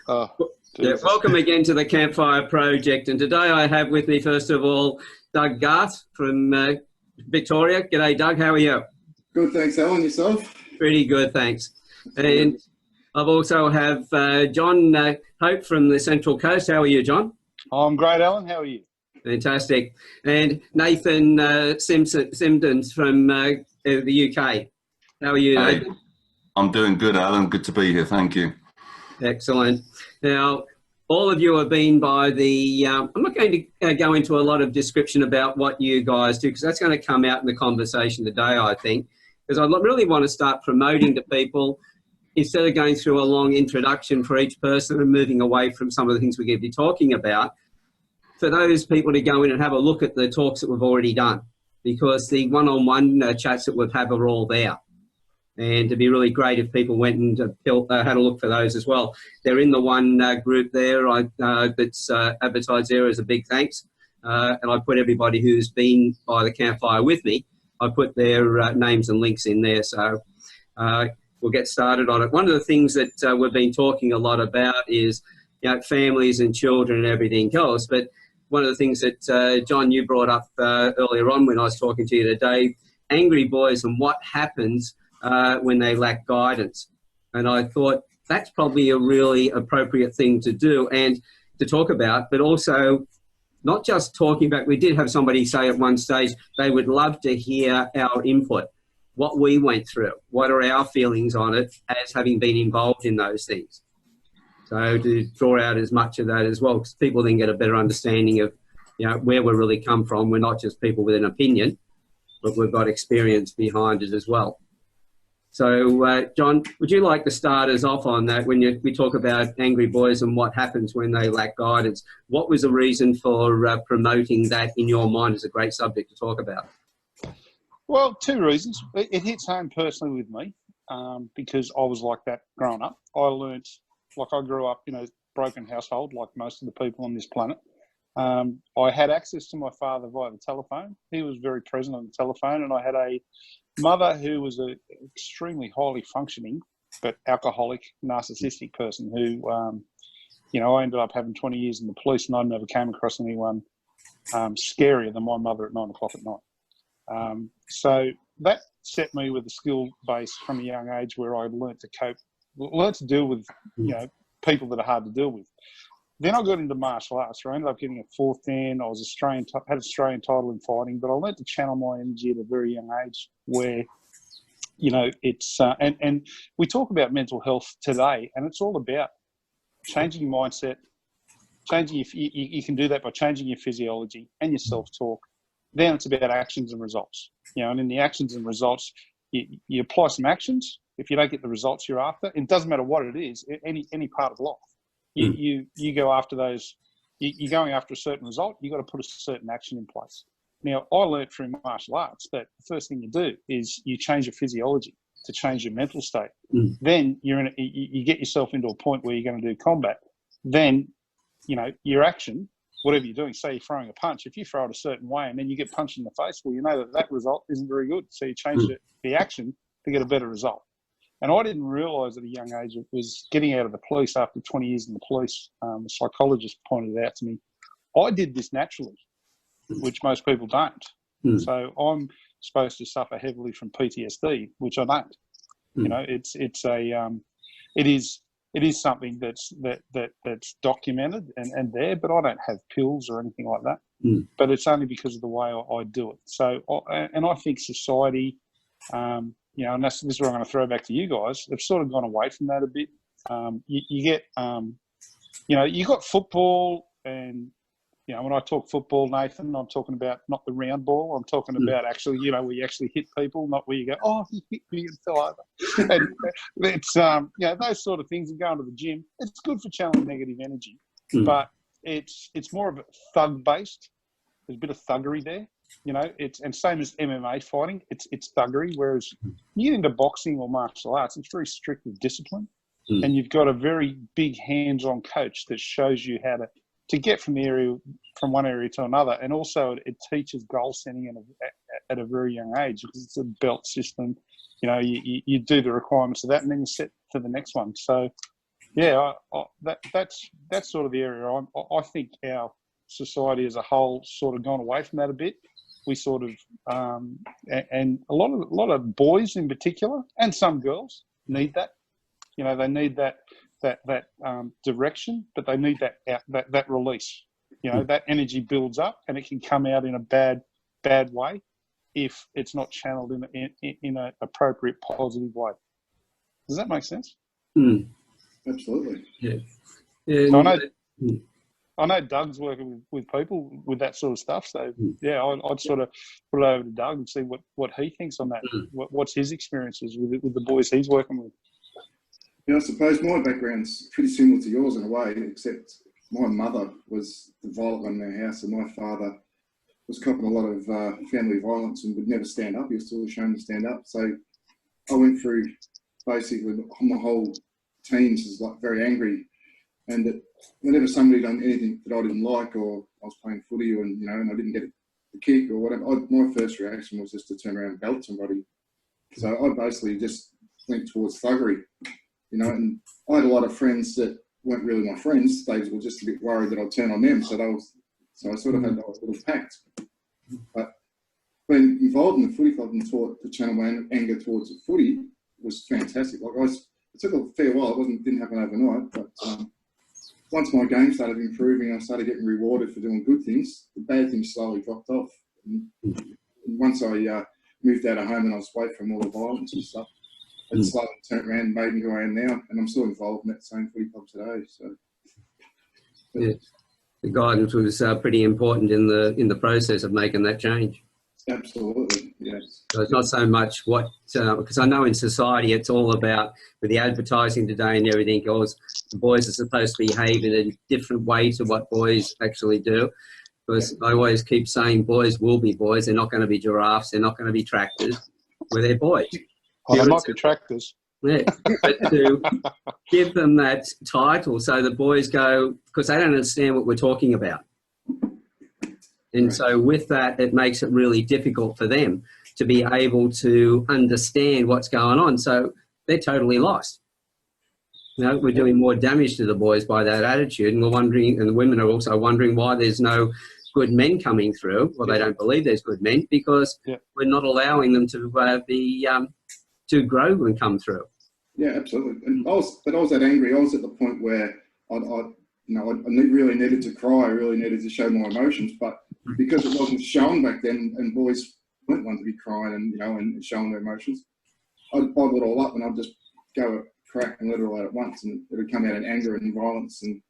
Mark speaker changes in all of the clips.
Speaker 1: Oh,
Speaker 2: yeah, welcome again to the Campfire Project. And today I have with me, first of all, Doug Garth from Victoria. G'day, Doug. How are you?
Speaker 3: Good, thanks, Alan. Yourself?
Speaker 2: Pretty good, thanks. And I've also have John Hope from the Central Coast. How are you, John?
Speaker 1: I'm great, Alan. How are you?
Speaker 2: Fantastic. And Nathan Simmonds from the UK. How are you, Nathan?
Speaker 4: I'm doing good, Alan. Good to be here. Thank you.
Speaker 2: Excellent. Now, all of you have been by the... I'm not going to go into a lot of description about what you guys do, because that's going to come out in the conversation today, I think, because I really want to start promoting to people, instead of going through a long introduction for each person and moving away from some of the things we're going to be talking about, for those people to go in and have a look at the talks that we've already done, because the one-on-one chats that we've had are all there. And it'd be really great if people went and had a look for those as well. They're in the one group there that's advertised there as a big thanks. And I put everybody who's been by the campfire with me, I put their names and links in there. So we'll get started on it. One of the things that we've been talking a lot about is, you know, families and children and everything else. But one of the things that, John, you brought up earlier on when I was talking to you today, angry boys and what happens when they lack guidance. And I thought that's probably a really appropriate thing to do and to talk about, but also not just talking about, we did have somebody say at one stage they would love to hear our input, what we went through, what are our feelings on it as having been involved in those things. So to draw out as much of that as well, because people then get a better understanding of, you know, where we really come from. We're not just people with an opinion, but we've got experience behind it as well. So, John, would you like to start us off on that when we talk about angry boys and what happens when they lack guidance? What was the reason for promoting that in your mind as a great subject to talk about?
Speaker 1: Well, two reasons. It hits home personally with me because I was like that growing up. I grew up in a broken household like most of the people on this planet. I had access to my father via the telephone. He was very present on the telephone, and I had a mother who was an extremely highly functioning but alcoholic, narcissistic person who, I ended up having 20 years in the police, and I never came across anyone scarier than my mother at 9 o'clock at night. So that set me with a skill base from a young age where I learned to cope, learned to deal with, people that are hard to deal with. Then I got into martial arts. I ended up getting a 4th Dan. I was had Australian title in fighting, but I learned to channel my energy at a very young age where, it's, and we talk about mental health today, and it's all about changing your mindset, you can do that by changing your physiology and your self-talk. Then it's about actions and results, and in the actions and results, you apply some actions. If you don't get the results you're after, it doesn't matter what it is, any part of life. You go after those. You're going after a certain result. You've got to put a certain action in place. Now, I learned through martial arts that the first thing you do is you change your physiology to change your mental state. Then you get yourself into a point where you're going to do combat. Then, your action, whatever you're doing, say you're throwing a punch. If you throw it a certain way and then you get punched in the face, well, you know that result isn't very good. So you change the action to get a better result. And I didn't realise at a young age it was getting out of the police after 20 years in the police. A psychologist pointed it out to me. I did this naturally, which most people don't. So I'm supposed to suffer heavily from PTSD, which I don't. It is something that's documented and there, but I don't have pills or anything like that. But it's only because of the way I do it. So, and I think society. And this is what I'm going to throw back to you guys. They've sort of gone away from that a bit. You got football, and when I talk football, Nathan, I'm talking about not the round ball. I'm talking about actually, where you actually hit people, not where you go, oh, he hit me and fell over. And it's those sort of things. And going to the gym, it's good for channeling negative energy, but it's more of a thug based. There's a bit of thuggery there. And same as MMA fighting, it's thuggery, whereas you get into boxing or martial arts, it's very strict with discipline. And you've got a very big hands-on coach that shows you how to get from one area to another. And also it teaches goal setting at a very young age because it's a belt system. You do the requirements of that and then you set for the next one. So Yeah, that's sort of the area. I think our society as a whole sort of gone away from that a bit. We sort of and a lot of boys in particular, and some girls need that. You know, they need that direction, but they need that release. You know, that energy builds up, and it can come out in a bad way if it's not channeled in an appropriate positive way. Does that make sense?
Speaker 2: Mm.
Speaker 3: Absolutely.
Speaker 2: Yeah.
Speaker 1: So I know Doug's working with people with that sort of stuff. So yeah, I'd sort of put it over to Doug and see what he thinks on that. What's his experiences with the boys he's working with?
Speaker 3: Yeah, I suppose my background's pretty similar to yours in a way, except my mother was the violent one in our house, and my father was copping a lot of family violence and would never stand up. He was still ashamed to stand up. So I went through basically my whole teens as like very angry, and that whenever somebody done anything that I didn't like, or I was playing footy, and I didn't get the kick or whatever, my first reaction was just to turn around and belt somebody. So I basically just went towards thuggery, and I had a lot of friends that weren't really my friends. They were just a bit worried that I'd turn on them. So I sort of had that little pact. But being involved in the footy club and taught to channel my anger towards the footy was fantastic. Like it took a fair while. It didn't happen overnight, but once my game started improving, I started getting rewarded for doing good things. The bad things slowly dropped off. And once I moved out of home and I was away from all the violence and stuff, it slowly turned around and made me who I am now. And I'm still involved in that same footy club today. So,
Speaker 2: yeah, the guidance was pretty important in the process of making that change.
Speaker 3: Absolutely, yes.
Speaker 2: So it's not so much what, because I know in society it's all about, with the advertising today and everything else, the boys are supposed to behave in a different way to what boys actually do. Because I always keep saying boys will be boys. They're not going to be giraffes. They're not going to be tractors. Well, they're boys.
Speaker 1: Well, they might be tractors.
Speaker 2: Yeah, but to give them that title so the boys go, because they don't understand what we're talking about. And so with that, it makes it really difficult for them to be able to understand what's going on. So they're totally lost. We're doing more damage to the boys by that attitude, and we're wondering, and the women are also wondering why there's no good men coming through. Well, they don't believe there's good men because we're not allowing them to to grow and come through.
Speaker 3: Yeah, absolutely. And I was that angry. I was at the point where I really needed to cry. I really needed to show my emotions, but because it wasn't shown back then, and boys weren't one to be crying and showing their emotions, I'd bottle it all up and I'd just go crack and let it all out at once, and it would come out in anger and violence, and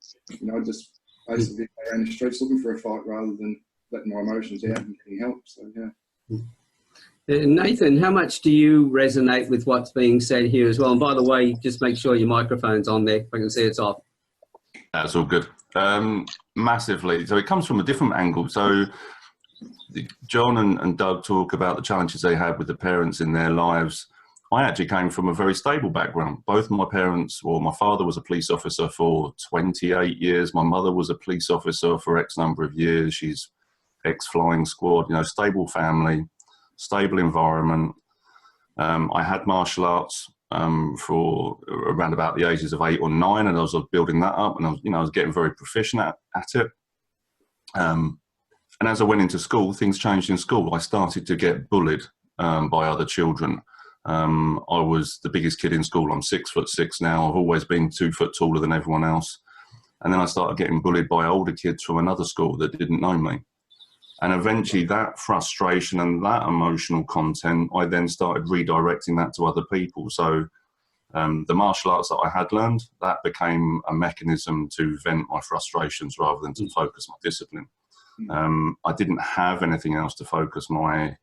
Speaker 3: I'd just basically go around the streets looking for a fight rather than letting my emotions out and getting help. So yeah.
Speaker 2: Nathan, how much do you resonate with what's being said here as well? And by the way, just make sure your microphone's on there. I can see it's off.
Speaker 4: That's all good. Massively. So it comes from a different angle. So John and Doug talk about the challenges they had with the parents in their lives. I actually came from a very stable background. Both my parents, well, my father was a police officer for 28 years. My mother was a police officer for X number of years. She's ex-flying squad, stable family, stable environment. I had martial arts for around about the ages of 8 or 9, and I was building that up, and I was getting very proficient at it. And as I went into school, things changed in school. I started to get bullied by other children. I was the biggest kid in school. I'm 6'6" now. I've always been 2 foot taller than everyone else. And then I started getting bullied by older kids from another school that didn't know me. And eventually that frustration and that emotional content, I then started redirecting that to other people. So the martial arts that I had learned, that became a mechanism to vent my frustrations rather than to focus my discipline. I didn't have anything else to focus my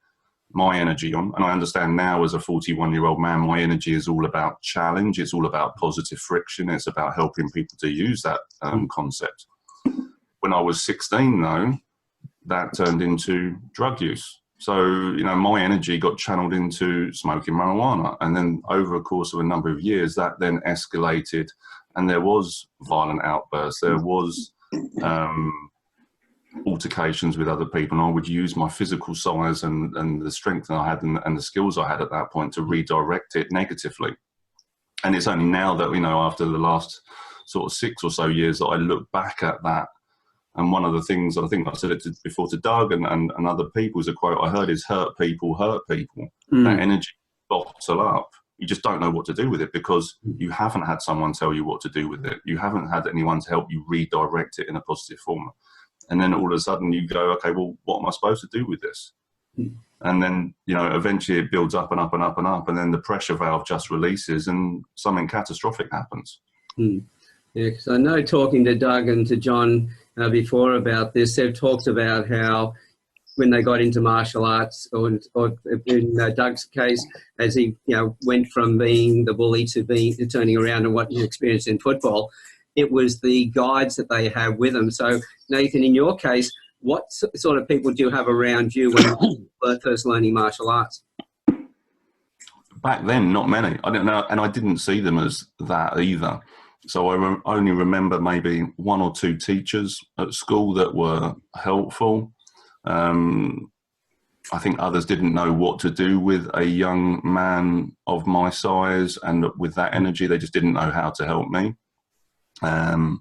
Speaker 4: energy on. And I understand now as a 41-year-old man, my energy is all about challenge. It's all about positive friction. It's about helping people to use that concept. When I was 16 though, that turned into drug use. So, my energy got channeled into smoking marijuana. And then over a course of a number of years, that then escalated, and there was violent outbursts. There was altercations with other people, and I would use my physical size and the strength that I had and the skills I had at that point to redirect it negatively. And it's only now that, after the last sort of 6 or so years that I look back at that. And one of the things, I think I said it before to Doug and other people, is a quote I heard is hurt people hurt people. That energy bottle up. You just don't know what to do with it because you haven't had someone tell you what to do with it. You haven't had anyone to help you redirect it in a positive form. And then all of a sudden you go, okay, well, what am I supposed to do with this? And then, you know, eventually it builds up and up and up and up. And then the pressure valve just releases and something catastrophic happens.
Speaker 2: Yeah, because I know talking to Doug and to John before about this, they've talked about how when they got into martial arts, or in Doug's case, as he went from being the bully to turning around and what he experienced in football, it was the guides that they have with them. So Nathan, in your case, what sort of people do you have around you when you were first learning martial arts?
Speaker 4: Back then, not many. I didn't know, and I didn't see them as that either. So I only remember maybe 1 or 2 teachers at school that were helpful. I think others didn't know what to do with a young man of my size and with that energy. They just didn't know how to help me. And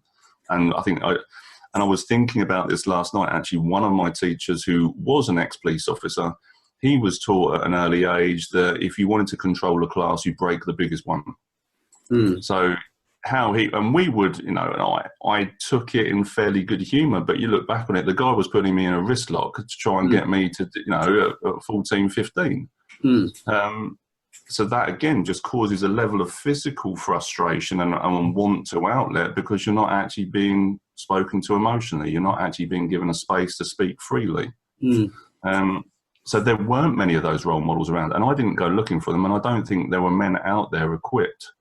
Speaker 4: I was thinking about this last night. Actually, one of my teachers, who was an ex-police officer, he was taught at an early age that if you wanted to control a class, you break the biggest one. So we would, and I took it in fairly good humour, but you look back on it, the guy was putting me in a wrist lock to try and get me to, at 14, 15. So that again just causes a level of physical frustration and want to outlet, because you're not actually being spoken to emotionally. You're not actually being given a space to speak freely. So there weren't many of those role models around, and I didn't go looking for them, and I don't think there were men out there equipped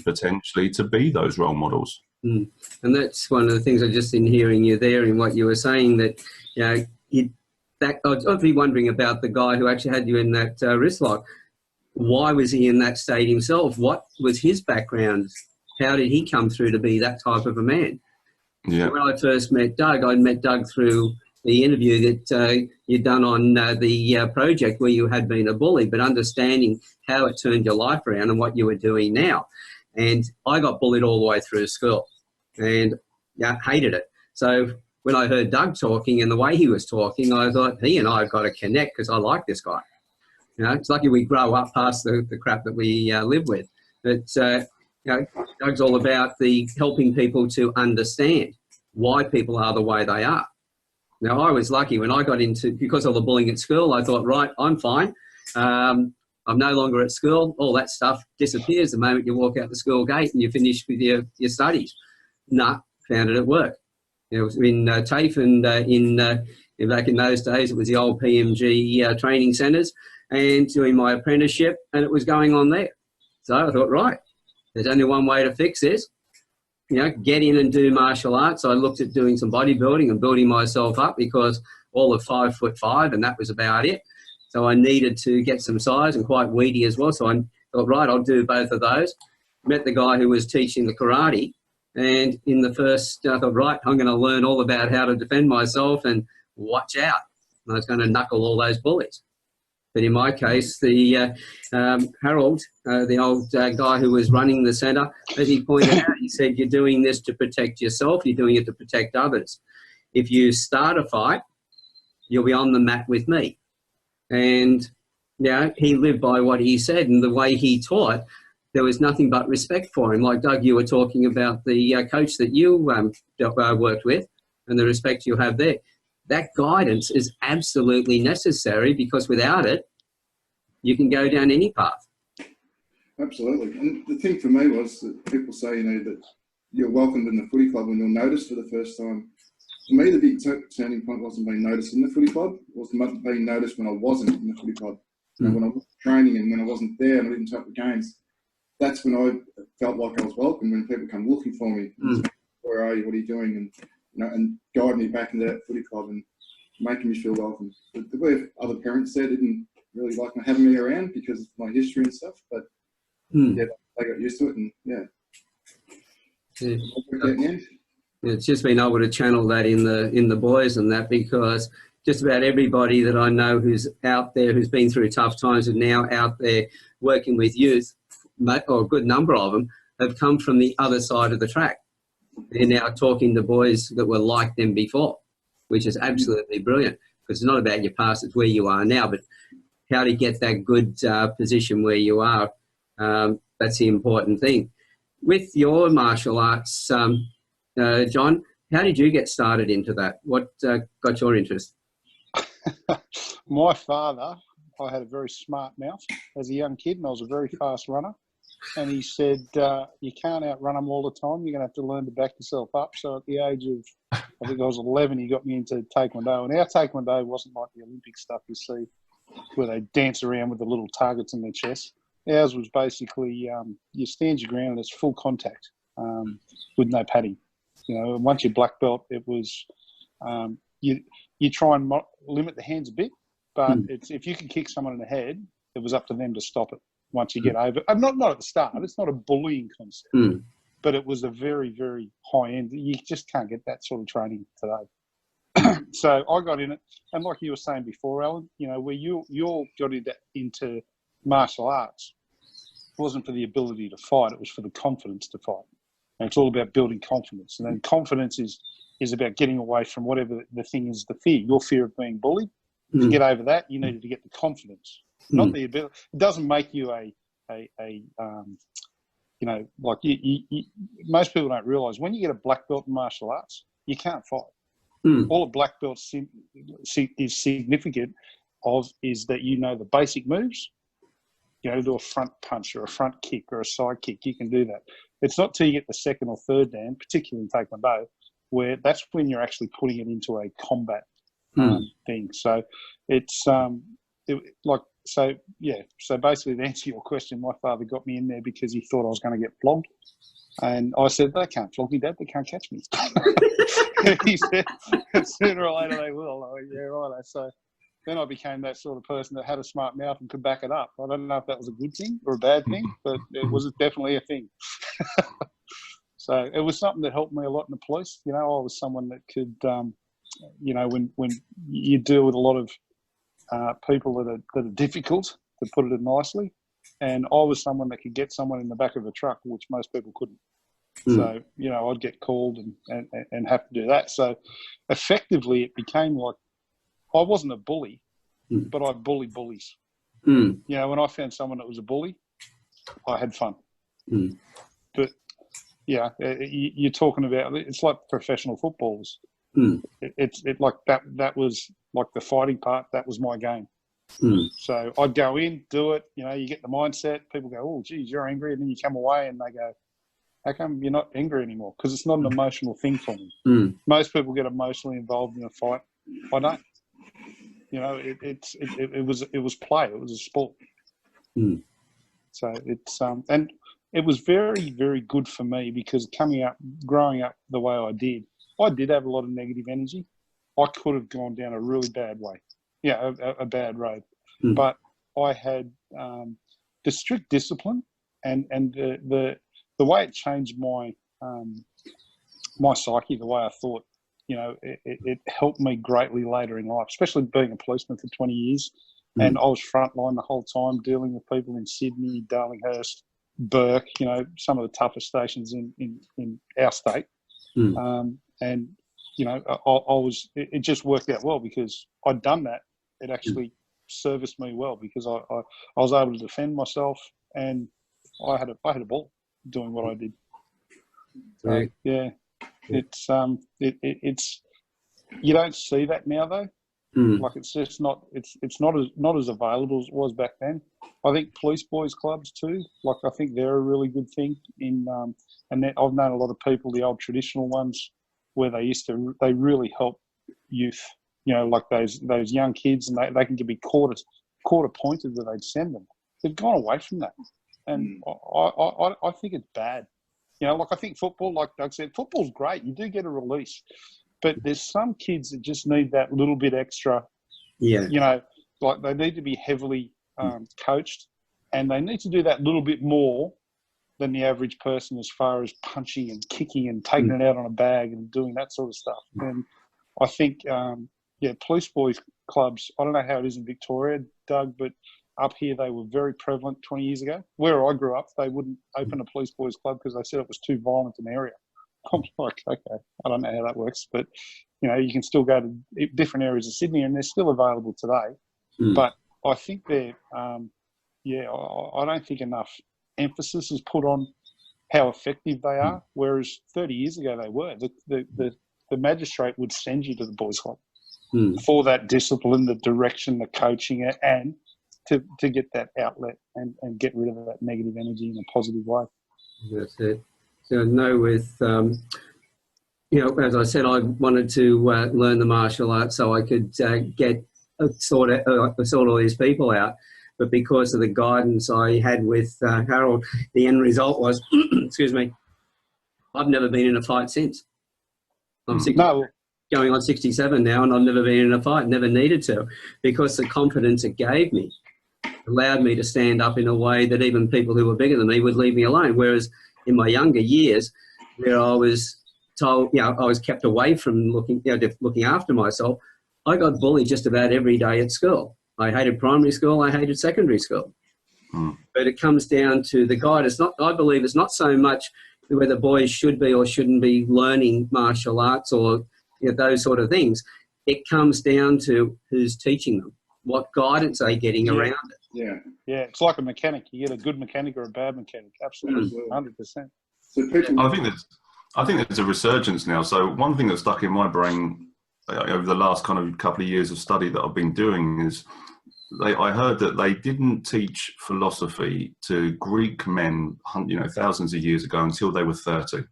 Speaker 4: potentially to be those role models.
Speaker 2: And that's one of the things I just in hearing you there in what you were saying, that I'd be wondering about the guy who actually had you in that wrist lock. Why was he in that state himself? What was his background? How did he come through to be that type of a man?
Speaker 4: Yeah.
Speaker 2: When I first met Doug, I met Doug through the interview that you'd done on the project where you had been a bully, but understanding how it turned your life around and what you were doing now. And I got bullied all the way through school and hated it. So when I heard Doug talking and the way he was talking, I thought, he and I have got to connect because I like this guy. It's lucky we grow up past the crap that we live with. But, Doug's all about the helping people to understand why people are the way they are. Now, I was lucky when I got into, because of the bullying at school, I thought, right, I'm fine. I'm no longer at school. All that stuff disappears the moment you walk out the school gate and you finish with your studies. Found it at work. It was in TAFE and back in those days, it was the old PMG training centres, and doing my apprenticeship, and it was going on there. So I thought, right, there's only one way to fix this. Get in and do martial arts. I looked at doing some bodybuilding and building myself up, because all of 5'5", and that was about it. So I needed to get some size, and quite weedy as well. So I thought, right, I'll do both of those. Met the guy who was teaching the karate, and in the first, I thought, right, I'm going to learn all about how to defend myself and watch out. And I was going to knuckle all those bullies. But in my case, the Harold, the old guy who was running the centre, as he pointed out, he said, you're doing this to protect yourself, you're doing it to protect others. If you start a fight, you'll be on the mat with me. And he lived by what he said, and the way he taught, there was nothing but respect for him. Like Doug, you were talking about the coach that you worked with and the respect you have there. That guidance is absolutely necessary, because without it, you can go down any path.
Speaker 3: Absolutely. And the thing for me was that people say, that you're welcomed in the footy club when you're noticed for the first time. For me, the big turning point wasn't being noticed in the footy club. It was being noticed when I wasn't in the footy club. When I was training and when I wasn't there and I didn't take the games. That's when I felt like I was welcome, when people come looking for me. Where are you? What are you doing? And guide me back into that footy club and making me feel welcome. The way other parents said, didn't really like having me around because of my history and stuff, but they got used to it, and
Speaker 2: it's just been able to channel that in the boys and that, because just about everybody that I know who's out there, who's been through tough times and now out there working with youth, or a good number of them, have come from the other side of the track. they're now talking to boys that were like them before, which is absolutely brilliant, because it's not about your past, it's where you are now, but how to get that good position where you are, that's the important thing. With your martial arts, John, how did you get started into that? What got your interest?
Speaker 1: My father, I had a very smart mouth as a young kid, and I was a very fast runner. And he said, you can't outrun them all the time. You're going to have to learn to back yourself up. So at the age of, I think I was 11, he got me into Taekwondo. And our Taekwondo wasn't like the Olympic stuff you see, where they dance around with the little targets in their chest. Ours was basically you stand your ground and it's full contact with no padding. You know, and once you're black belt, it was you try and limit the hands a bit, but it's if you can kick someone in the head, it was up to them to stop it once you get over. Not at the start. It's not a bullying concept, but it was a very, very high end. You just can't get that sort of training today. So I got in it, and like you were saying before, Alan, you know, where you all got into martial arts, it wasn't for the ability to fight; it was for the confidence to fight. And it's all about building confidence, and then confidence is about getting away from whatever the thing is, the fear, your fear of being bullied. To get over that, you needed to get the confidence, not the ability. It doesn't make you you know, like most people don't realise when you get a black belt in martial arts, you can't fight. All a black belt is significant of is that you know the basic moves. You know, do a front punch or a front kick or a side kick. You can do that. It's not till you get the second or third dan, particularly in Taekwondo, where that's when you're actually putting it into a combat thing. So it's So basically, to answer your question, my father got me in there because he thought I was going to get flogged. And I said, they can't flog me, Dad. They can't catch me. He said, sooner or later they will. I went, yeah, right. So then I became that sort of person that had a smart mouth and could back it up. I don't know if that was a good thing or a bad thing, but it was definitely a thing. So it was something that helped me a lot in the police. You know, I was someone that could, you know, when you deal with a lot of people that are difficult, to put it nicely, and I was someone that could get someone in the back of a truck, which most people couldn't. So, you know, I'd get called and have to do that. So effectively it became like, I wasn't a bully, but I bullied bullies. You know, when I found someone that was a bully, I had fun. But yeah, you're talking about, it's like professional footballers. It's like that was like the fighting part. That was my game. So I'd go in, do it. You know, you get the mindset. People go, "Oh, geez, you're angry," and then you come away and they go, "How come you're not angry anymore?" Because it's not an emotional thing for me. Most people get emotionally involved in a fight. I don't. You know, it was play. It was a sport. So it's and it was very, very good for me because growing up the way I did have a lot of negative energy. I could have gone down a really bad way. Yeah, a bad road. But I had the strict discipline and the way it changed my my psyche, the way I thought. You know, it helped me greatly later in life, especially being a policeman for 20 years. And I was frontline the whole time, dealing with people in Sydney, Darlinghurst, Burke, you know, some of the toughest stations in our state. And, you know, it just worked out well because I'd done that. It actually serviced me well because I was able to defend myself and I had a ball doing what I did. So, yeah. It's you don't see that now though. Like it's just not not as available as it was back then. I think police boys clubs too. Like I think they're a really good thing in and I've known a lot of people, the old traditional ones, where they really help youth. You know, like those young kids, and they can be quarter pointed where they'd send them. They've gone away from that, and I think it's bad. You know, like I think football, like Doug said, football's great. You do get a release. But there's some kids that just need that little bit extra. Yeah. You know, like they need to be heavily coached and they need to do that little bit more than the average person as far as punching and kicking and taking it out on a bag and doing that sort of stuff. And I think, police boys clubs, I don't know how it is in Victoria, Doug, but up here, they were very prevalent 20 years ago. Where I grew up, they wouldn't open a police boys club because they said it was too violent an area. I'm like, okay, I don't know how that works, but you know, you can still go to different areas of Sydney, and they're still available today. But I think they're, I don't think enough emphasis is put on how effective they are. Whereas 30 years ago they were. The magistrate would send you to the boys' club for that discipline, the direction, the coaching, and to get that outlet and get rid of that negative energy in a positive way.
Speaker 2: That's it. So I know with, as I said, I wanted to learn the martial arts so I could sort all these people out. But because of the guidance I had with Harold, the end result was, excuse me, I've never been in a fight since. I'm going on 67 now, and I've never been in a fight, never needed to, because the confidence it gave me allowed me to stand up in a way that even people who were bigger than me would leave me alone. Whereas in my younger years, where I was told, I was kept away from looking after myself, I got bullied just about every day at school. I hated primary school, I hated secondary school. But it comes down to the guide. I believe it's not so much whether boys should be or shouldn't be learning martial arts or those sort of things. It comes down to who's teaching them, what guidance they're getting around it.
Speaker 1: Yeah, it's like a mechanic. You get a good mechanic or a bad mechanic. Absolutely, 100%.
Speaker 3: So
Speaker 4: I think there's a resurgence now. So one thing that stuck in my brain over the last kind of couple of years of study that I've been doing is I heard that they didn't teach philosophy to Greek men, thousands of years ago until they were 30.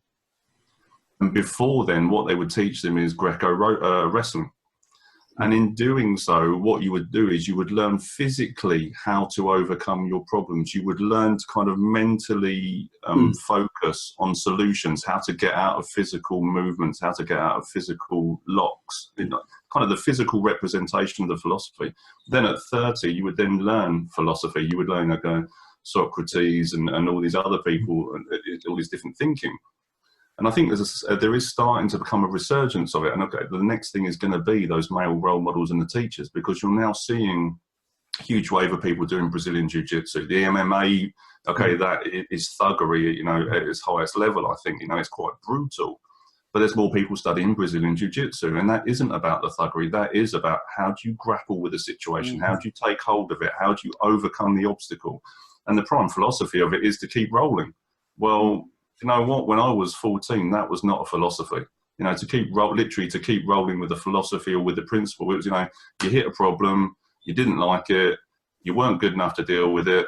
Speaker 4: And before then, what they would teach them is Greco wrestling. And in doing so, what you would do is you would learn physically how to overcome your problems. You would learn to kind of mentally focus on solutions, how to get out of physical movements, how to get out of physical locks, kind of the physical representation of the philosophy. Then at 30, you would then learn philosophy. You would learn Socrates and all these other people, and all these different thinking. And I think there is starting to become a resurgence of it. And okay, the next thing is going to be those male role models and the teachers, because you're now seeing a huge wave of people doing Brazilian Jiu-Jitsu. The MMA, that is thuggery, at its highest level. I think, it's quite brutal. But there's more people studying Brazilian Jiu-Jitsu, and that isn't about the thuggery. That is about how do you grapple with the situation? How do you take hold of it? How do you overcome the obstacle? And the prime philosophy of it is to keep rolling. Well, you know what? When I was 14, that was not a philosophy. To keep rolling with the philosophy or with the principle. It was, you hit a problem, you didn't like it, you weren't good enough to deal with it,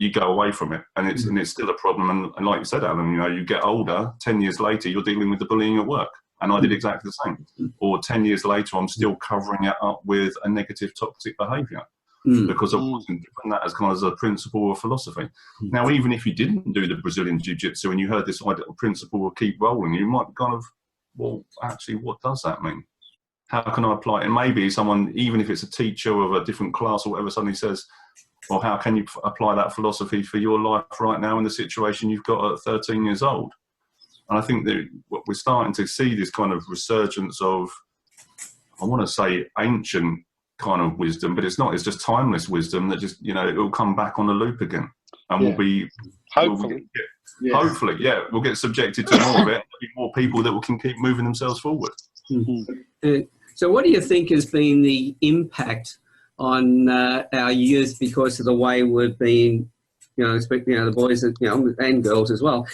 Speaker 4: you go away from it, and it's still a problem. And like you said, Alan, you get older. 10 years later, you're dealing with the bullying at work, and I did exactly the same. Or 10 years later, I'm still covering it up with a negative, toxic behaviour. Because I wasn't doing that as kind of as a principle or philosophy. Now, even if you didn't do the Brazilian Jiu-Jitsu and you heard this principle of keep rolling, you might kind of, well, actually, what does that mean? How can I apply it? And maybe someone, even if it's a teacher of a different class or whatever, suddenly says, well, how can you apply that philosophy for your life right now in the situation you've got at 13 years old? And I think that we're starting to see this kind of resurgence of, I want to say, ancient kind of wisdom, but it's not. It's just timeless wisdom that just, it'll come back on a loop again, and we'll be hopefully, we'll get subjected to more of it. There'll be more people that can keep moving themselves forward.
Speaker 2: So, what do you think has been the impact on our youth because of the way we've been, the boys and girls as well,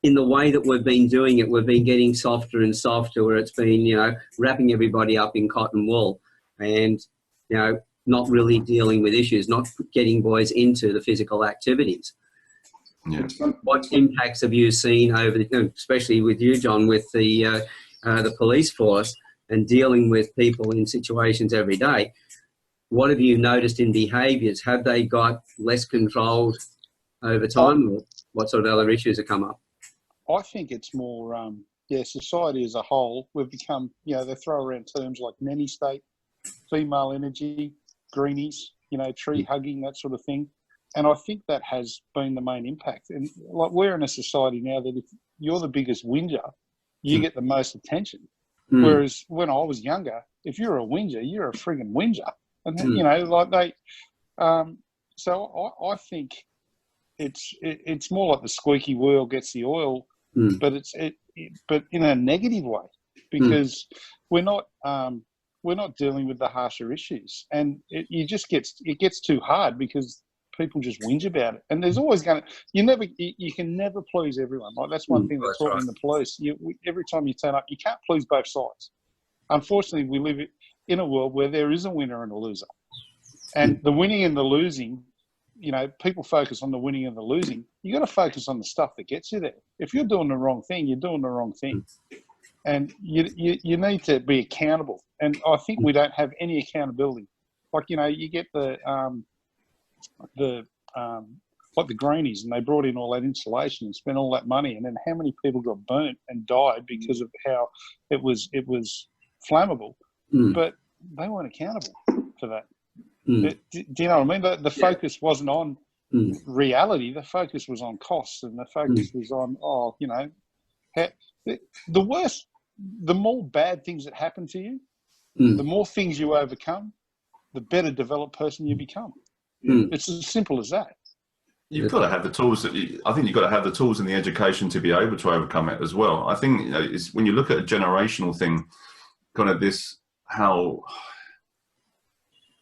Speaker 2: in the way that we've been doing it? We've been getting softer and softer, where it's been, wrapping everybody up in cotton wool, and not really dealing with issues, not getting boys into the physical activities. Yeah. What impacts have you seen over, especially with you, John, with the police force and dealing with people in situations every day? What have you noticed in behaviours? Have they got less controlled over time, or what sort of other issues have come up?
Speaker 1: I think it's more, society as a whole, we've become, they throw around terms like nanny state, female energy, greenies, tree hugging, that sort of thing. And I think that has been the main impact. And like, we're in a society now that if you're the biggest whinger, you get the most attention. Whereas when I was younger, if you're a whinger, you're a frigging whinger. And so I think it's more like the squeaky wheel gets the oil but but in a negative way, because we're not dealing with the harsher issues, and it gets too hard because people just whinge about it. And there's always you can never please everyone. Like, that's one thing that taught me in the police. Every time you turn up, you can't please both sides. Unfortunately, we live in a world where there is a winner and a loser, and the winning and the losing, people focus on the winning and the losing. You got to focus on the stuff that gets you there. If you're doing the wrong thing, you're doing the wrong thing, and you need to be accountable. And I think we don't have any accountability. Like, you get like the greenies, and they brought in all that insulation and spent all that money, and then how many people got burnt and died because of how it was flammable, but they weren't accountable for that. Do you know what I mean? The focus wasn't on reality. The focus was on costs, and the focus was on, the more bad things that happen to you, the more things you overcome, the better developed person you become. It's as simple as that.
Speaker 4: You've got to have the tools. I think you've got to have the tools and the education to be able to overcome it as well. I think it's when you look at a generational thing, kind of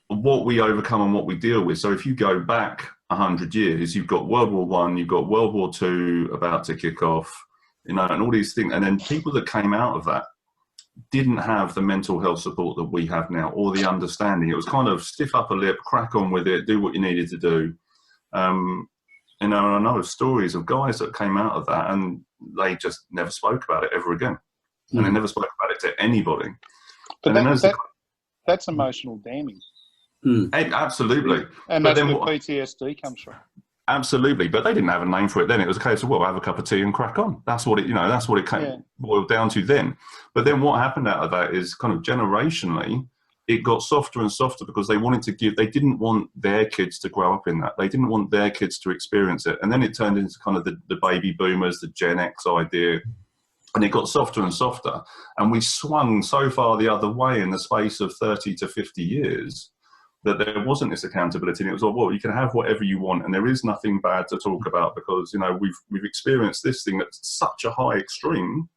Speaker 4: what we overcome and what we deal with. So if you go back 100 years, you've got World War One, you've got World War Two about to kick off, and all these things. And then people that came out of that didn't have the mental health support that we have now, or the understanding. It was kind of stiff upper lip, crack on with it, do what you needed to do. I know of stories of guys that came out of that and they just never spoke about it ever again. And they never spoke about it to anybody.
Speaker 1: But that's emotional damage.
Speaker 4: Absolutely.
Speaker 1: And that's where PTSD comes from.
Speaker 4: Absolutely, but they didn't have a name for it then. It was a case of, well, have a cup of tea and crack on. That's what it boiled down to then. But then what happened out of that is kind of generationally, it got softer and softer because they didn't want their kids to grow up in that. They didn't want their kids to experience it. And then it turned into kind of the baby boomers, the Gen X idea. And it got softer and softer. And we swung so far the other way in the space of 30 to 50 years that there wasn't this accountability. And it was like, well, you can have whatever you want, and there is nothing bad to talk about because, we've experienced this thing at such a high extreme.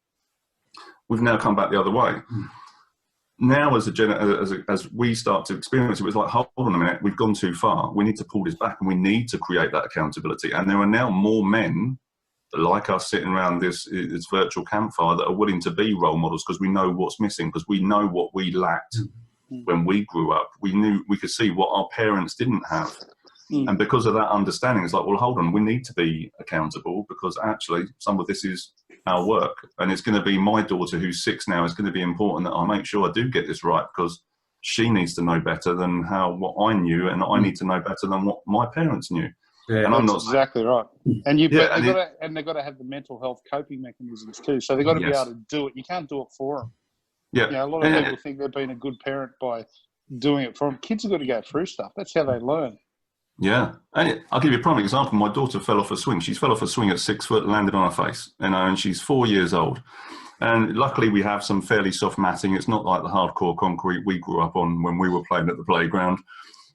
Speaker 4: We've now come back the other way. Now, as we start to experience it, it's like, hold on a minute, we've gone too far. We need to pull this back, and we need to create that accountability. And there are now more men like us sitting around this virtual campfire that are willing to be role models because we know what's missing, because we know what we lacked when we grew up. We could see what our parents didn't have. And because of that understanding, it's like, well, hold on, we need to be accountable because actually some of this is our work. And it's going to be my daughter who's 6 now. It's going to be important that I make sure I do get this right because she needs to know better than what I knew, and I need to know better than what my parents knew.
Speaker 1: Yeah, and I'm not exactly right. And they've got to have the mental health coping mechanisms too. So they've got to be able to do it. You can't do it for them.
Speaker 4: Yeah.
Speaker 1: A lot of people think they're being a good parent by doing it for them. Kids have got to go through stuff. That's how they learn.
Speaker 4: Yeah. And I'll give you a prime example. My daughter fell off a swing. She fell off a swing at 6 foot, landed on her face, and she's 4 years old. And luckily we have some fairly soft matting. It's not like the hardcore concrete we grew up on when we were playing at the playground.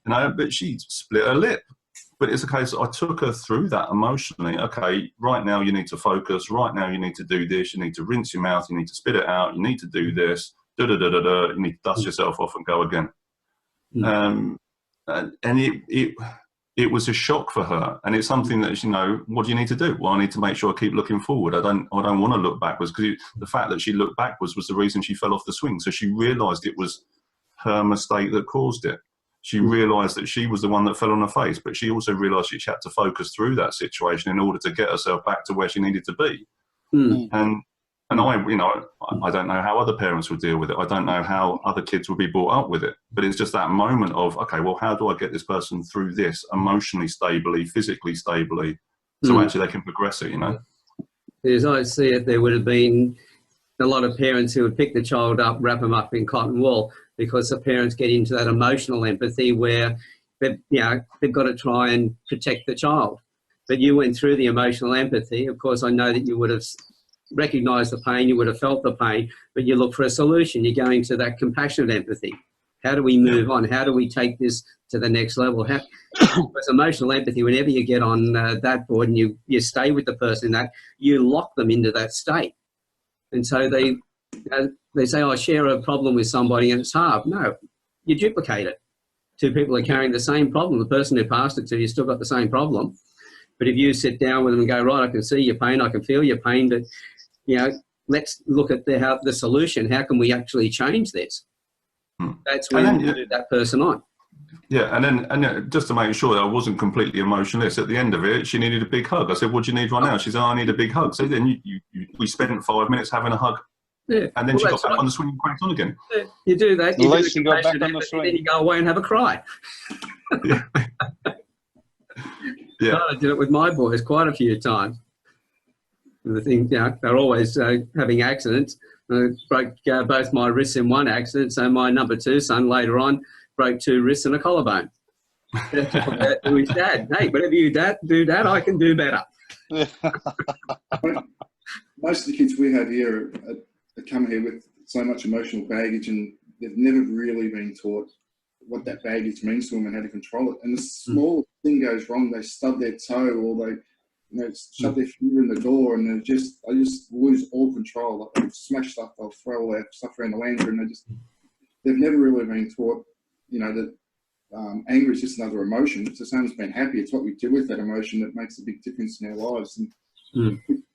Speaker 4: But she split her lip. But it's a case I took her through that emotionally. Okay, right now you need to focus. Right now you need to do this. You need to rinse your mouth. You need to spit it out. You need to do this. You need to dust yourself off and go again. And it was a shock for her. And it's something that, what do you need to do? Well, I need to make sure I keep looking forward. I don't want to look backwards, because the fact that she looked backwards was the reason she fell off the swing. So she realised it was her mistake that caused it. She realised that she was the one that fell on her face, but she also realised she had to focus through that situation in order to get herself back to where she needed to be. And I don't know how other parents would deal with it. I don't know how other kids would be brought up with it. But it's just that moment of, okay, well, how do I get this person through this emotionally stably, physically stably, so actually they can progress it,
Speaker 2: As I see it, there would have been a lot of parents who would pick the child up, wrap them up in cotton wool, because the parents get into that emotional empathy where they've got to try and protect the child. But you went through the emotional empathy. Of course, I know that you would have recognised the pain, you would have felt the pain, but you look for a solution. You're going to that compassionate empathy. How do we move on? How do we take this to the next level? It's emotional empathy. Whenever you get on that board and you stay with the person in that, you lock them into that state. And so they say, I share a problem with somebody and it's hard. No, you duplicate it. Two people are carrying the same problem. The person who passed it to you still got the same problem. But if you sit down with them and go, right, I can see your pain, I can feel your pain, but, you know, let's look at the solution. How can we actually change this? That's when you do that person on.
Speaker 4: Yeah, and then just to make sure that I wasn't completely emotionless, at the end of it, she needed a big hug. I said, what do you need right now? She said, I need a big hug. So then we spent 5 minutes having a hug. Yeah. And then she got back on the swing and cracked on again.
Speaker 2: Yeah. You do that.
Speaker 1: At least you got back on the swing.
Speaker 2: Then you go away and have a cry.
Speaker 4: Yeah. Yeah.
Speaker 2: I did it with my boys quite a few times. The thing, you know, they're always having accidents. I broke both my wrists in one accident, so my number 2 son later on broke 2 wrists and a collarbone. To his dad, hey, whatever you do that, I can do better.
Speaker 3: Most of the kids we have here come here with so much emotional baggage, and they've never really been taught what that baggage means to them and how to control it. And the small thing goes wrong, they stub their toe or they shove their finger in the door, and they just lose all control. Like, they'll smash stuff, they'll throw all their stuff around the lounge, and they've never really been taught, you know, that anger is just another emotion. It's the same as being happy. It's what we do with that emotion that makes a big difference in our lives. And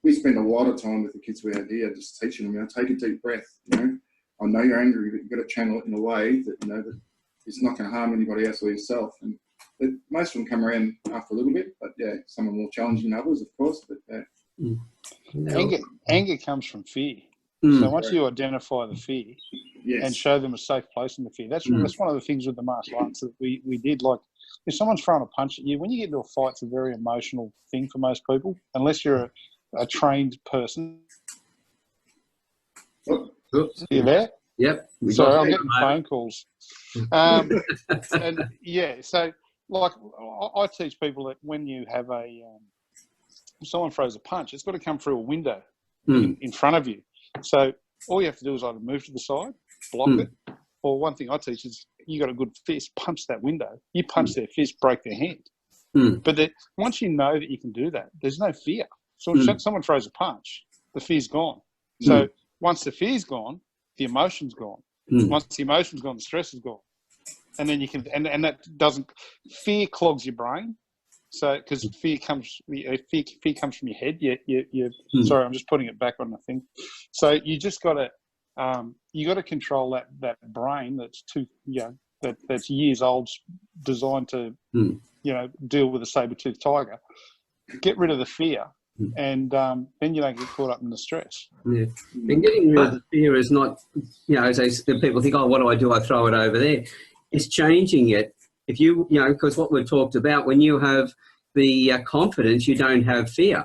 Speaker 3: we spend a lot of time with the kids we have here just teaching them, you know, take a deep breath. You know, I know you're angry, but you've got to channel it in a way that, you know, that it's not going to harm anybody else or yourself. And most of them come around after a little bit, but yeah, some are more challenging than others, of course. But yeah.
Speaker 1: Anger comes from fear. So once you identify the fear and show them a safe place in the fear, that's one of the things with the martial arts that we did. Like, if someone's throwing a punch at you, when you get into a fight, it's a very emotional thing for most people, unless you're a trained person.
Speaker 2: Oops.
Speaker 1: Are you there?
Speaker 2: Yep.
Speaker 1: Sorry, I'm getting phone calls. And yeah, so like I teach people that when you have someone throws a punch, it's got to come through a window in front of you. So all you have to do is either move to the side, block it, or one thing I teach is you got a good fist, punch that window. You punch their fist, break their hand. But once you know that you can do that, there's no fear. So when someone throws a punch, the fear's gone. So once the fear's gone, the emotion's gone. Once the emotion's gone, the stress is gone. And then you can, and that doesn't, fear clogs your brain. So, because fear comes from your head. Sorry, I'm just putting it back on the thing. So you just got to, you got to control that brain that's that's years old, designed to, you know, deal with a saber-toothed tiger. Get rid of the fear, and then you don't get caught up in the stress. Yeah,
Speaker 2: and getting rid of the fear is not, you know, as people think, oh, what do? I throw it over there. It's changing it. If you know, because what we've talked about, when you have the confidence, you don't have fear.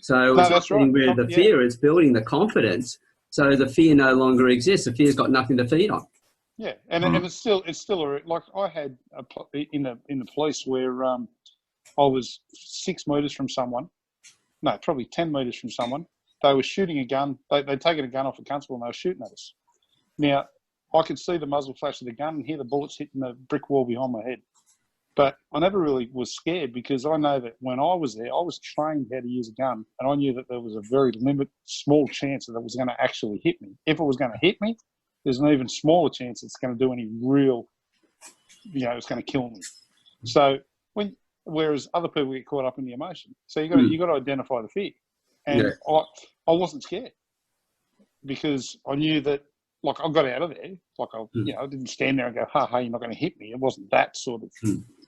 Speaker 2: So it's not getting rid of the fear, it's building the confidence. So the fear no longer exists. The fear's got nothing to feed on.
Speaker 1: Yeah, and it's still like I had in the police where I was 6 meters from someone, no, probably 10 meters from someone. They were shooting a gun. They'd taken a gun off a constable and they were shooting at us. Now, I could see the muzzle flash of the gun and hear the bullets hitting the brick wall behind my head. But I never really was scared because I know that when I was there, I was trained how to use a gun, and I knew that there was a very small chance that it was going to actually hit me. If it was going to hit me, there's an even smaller chance it's going to do any real, you know, it's going to kill me. So whereas other people get caught up in the emotion, so you got to identify the fear, and I wasn't scared because I knew that. Like, I got out of there. Like, I didn't stand there and go, ha, you're not going to hit me. It wasn't that sort of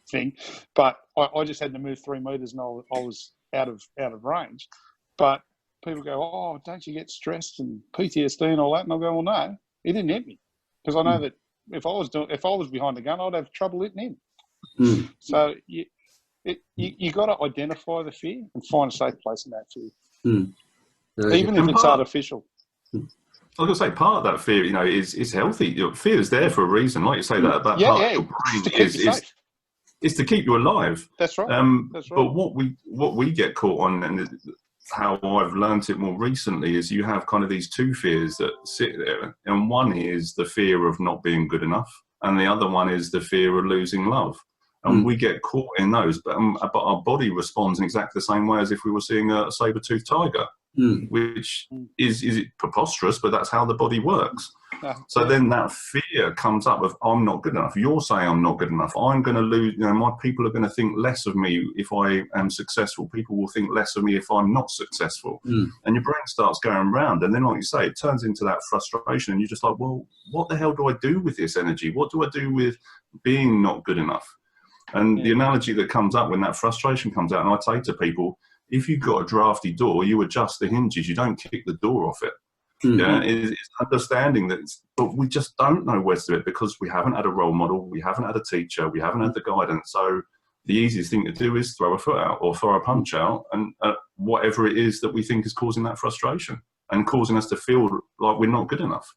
Speaker 1: thing. But I just had to move 3 meters and I was out of range. But people go, oh, don't you get stressed and PTSD and all that? And I go, well, no, he didn't hit me. Because I know that if I was behind the gun, I'd have trouble hitting him. So you got to identify the fear and find a safe place in that fear. Even if it's artificial.
Speaker 4: I was going to say, part of that fear, you know, is healthy. You know, fear is there for a reason. Like you say, that part of your brain is to keep you alive.
Speaker 1: That's right. That's right.
Speaker 4: But what we get caught on, and how I've learnt it more recently, is you have kind of these two fears that sit there. And one is the fear of not being good enough. and the other one is the fear of losing love. And we get caught in those, but our body responds in exactly the same way as if we were seeing a saber-toothed tiger, which is preposterous, but that's how the body works. So then that fear comes up of, I'm not good enough. You're saying I'm not good enough. I'm going to lose, my people are going to think less of me if I am successful. People will think less of me if I'm not successful. And your brain starts going round. And then, like you say, it turns into that frustration. And you're just like, well, what the hell do I do with this energy? What do I do with being not good enough? And the analogy that comes up when that frustration comes out, and I say to people, if you've got a drafty door, you adjust the hinges, you don't kick the door off it. Yeah, it's understanding that, but we just don't know where to do it because we haven't had a role model, we haven't had a teacher, we haven't had the guidance. So the easiest thing to do is throw a foot out or throw a punch out, and whatever it is that we think is causing that frustration and causing us to feel like we're not good enough.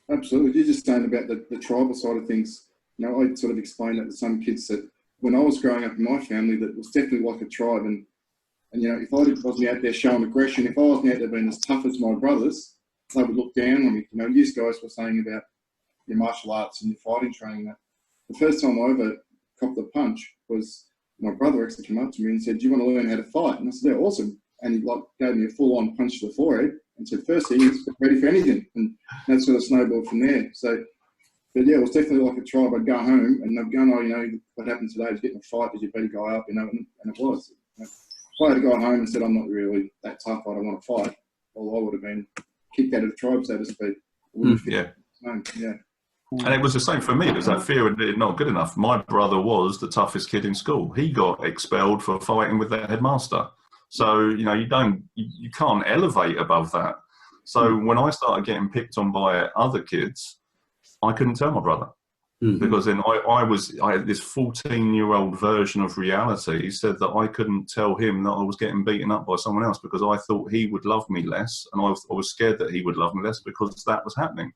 Speaker 3: Absolutely. You're just saying about the tribal side of things. I sort of explained that to some kids that when I was growing up in my family, that was definitely like a tribe. And if I wasn't out there showing aggression, if I wasn't out there being as tough as my brothers, they would look down on me. You guys were saying about your martial arts and your fighting training. That the first time I ever copped a punch was my brother actually came up to me and said, "Do you want to learn how to fight?" And I said, "Yeah, awesome." And he gave me a full-on punch to the forehead and said, "First thing is ready for anything." And that sort of snowballed from there. So, but yeah, it was definitely like a tribe. I'd go home and they'd go, what happened today is getting a fight. Did you beat a guy up? And it was. If I had gone home and said, I'm not really that tough, I don't want to fight, well, I would have been kicked out of the tribe, so to speak.
Speaker 4: And it was the same for me. It was that fear of it not good enough. My brother was the toughest kid in school. He got expelled for fighting with their headmaster. So, you can't elevate above that. So when I started getting picked on by other kids, I couldn't tell my brother. Because then I had this 14-year-old version of reality said that I couldn't tell him that I was getting beaten up by someone else because I thought he would love me less, and I was scared that he would love me less because that was happening.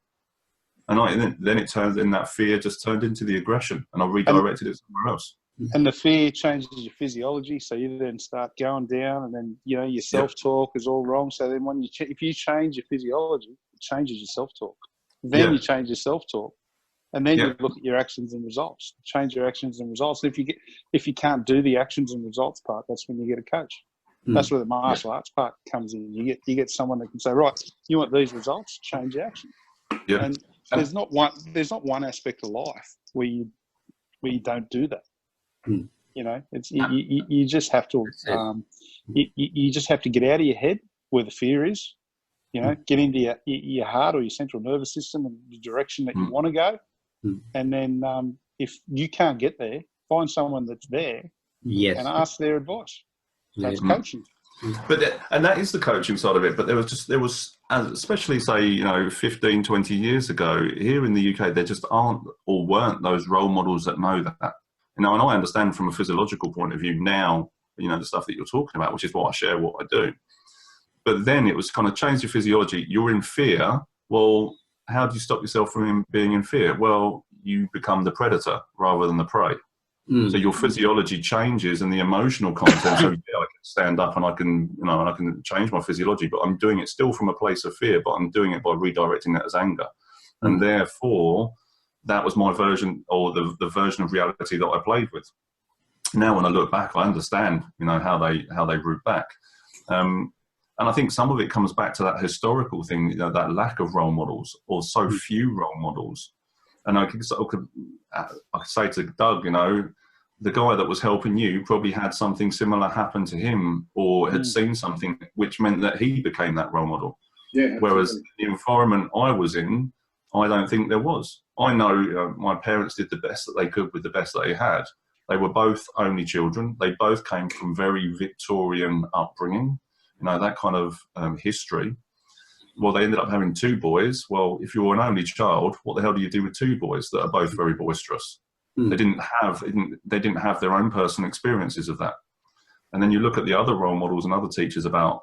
Speaker 4: And then it turned, and that fear just turned into the aggression, and I redirected it somewhere else.
Speaker 1: And the fear changes your physiology, so you then start going down, and then your self-talk is all wrong. So then if you change your physiology, it changes your self-talk. Then you change your self-talk. And then you look at your actions and results. Change your actions and results. And if you can't do the actions and results part, that's when you get a coach. That's where the martial arts part comes in. You get someone that can say, right, you want these results, change your action. And there's not one aspect of life where you don't do that. It's you just have to you just have to get out of your head where the fear is. Get into your heart or your central nervous system and the direction that you want to go. And then if you can't get there, find someone that's there and ask their advice. That's coaching.
Speaker 4: And that is the coaching side of it. But there was especially say 15, 20 years ago here in the UK, there just aren't or weren't those role models that know that. And I understand from a physiological point of view now, the stuff that you're talking about, which is why I share what I do. But then it was kind of change your physiology. You're in fear. Well, how do you stop yourself from being in fear? Well, you become the predator rather than the prey. So your physiology changes and the emotional content. So I can stand up and I can change my physiology, but I'm doing it still from a place of fear, but I'm doing it by redirecting it as anger. And therefore, that was my version, or the version of reality that I played with. Now, when I look back, I understand, how they root back. And I think some of it comes back to that historical thing, that lack of role models or so few role models. And I could say to Doug, the guy that was helping you probably had something similar happen to him or had seen something which meant that he became that role model. Whereas the environment I was in, I don't think there was. I know my parents did the best that they could with the best that they had. They were both only children. They both came from very Victorian upbringing. That kind of history. Well, they ended up having two boys. Well, if you're an only child, what the hell do you do with two boys that are both very boisterous? They didn't have their own personal experiences of that. And then you look at the other role models and other teachers about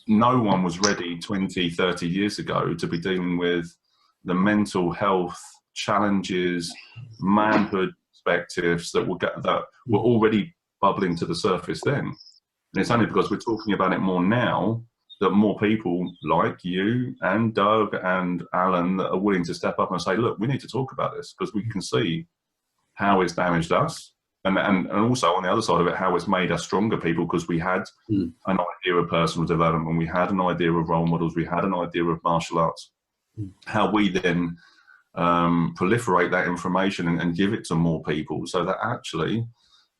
Speaker 4: no one was ready 20, 30 years ago to be dealing with the mental health challenges, manhood perspectives that were already bubbling to the surface then. And it's only because we're talking about it more now that more people like you and Doug and Alan that are willing to step up and say, look, we need to talk about this because we can see how it's damaged us. And also on the other side of it, how it's made us stronger people because we had an idea of personal development, we had an idea of role models, we had an idea of martial arts. How we then proliferate that information and give it to more people so that actually,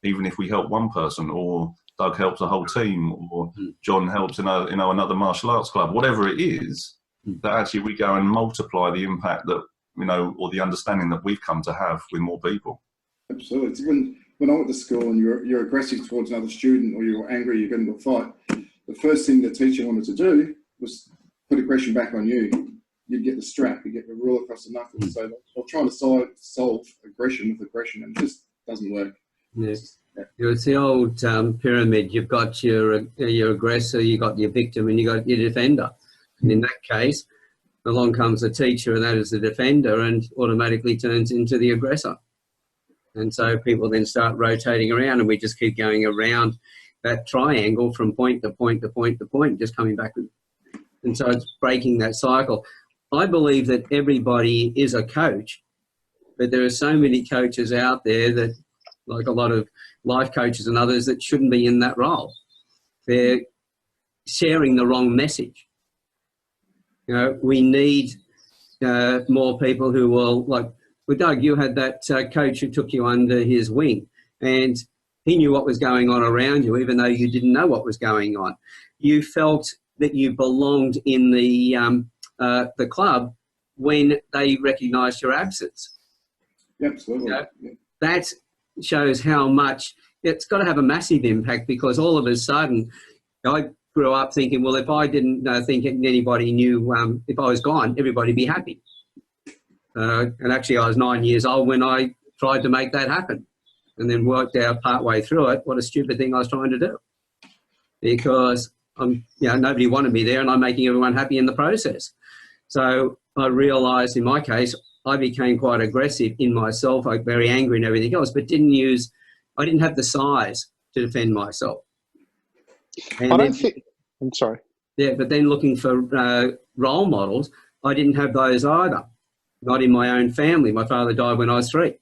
Speaker 4: even if we help one person or Doug helps a whole team or John helps in another martial arts club, whatever it is, that actually we go and multiply the impact that, or the understanding that we've come to have with more people.
Speaker 3: Absolutely. When I went to school and you're aggressive towards another student or you're angry, you get into a fight, the first thing the teacher wanted to do was put aggression back on you. You'd get the strap, you get the rule across the knuckles. So they're trying to solve aggression with aggression, and it just doesn't work.
Speaker 2: Yeah. It's the old pyramid. You've got your aggressor, you've got your victim, and you've got your defender. And in that case, along comes the teacher, and that is the defender, and automatically turns into the aggressor. And so people then start rotating around, and we just keep going around that triangle from point to point to point to point, just coming back. And so it's breaking that cycle. I believe that everybody is a coach, but there are so many coaches out there that, like a lot of life coaches and others, that shouldn't be in that role. They're sharing the wrong message. We need more people who will, like, well, Doug, you had that coach who took you under his wing, and he knew what was going on around you, even though you didn't know what was going on. You felt that you belonged in the club when they recognised your absence.
Speaker 3: Absolutely.
Speaker 2: That shows how much it's got to have a massive impact, because all of a sudden I grew up thinking, well, if I didn't think anybody knew, if I was gone, everybody'd be happy. And actually I was 9 years old when I tried to make that happen, and then worked out partway through it what a stupid thing I was trying to do, because nobody wanted me there and I'm making everyone happy in the process. So I realised in my case, I became quite aggressive in myself, like very angry and everything else, but I didn't have the size to defend myself. And
Speaker 1: I'm sorry.
Speaker 2: Yeah, but then looking for role models, I didn't have those either. Not in my own family. My father died when I was 3,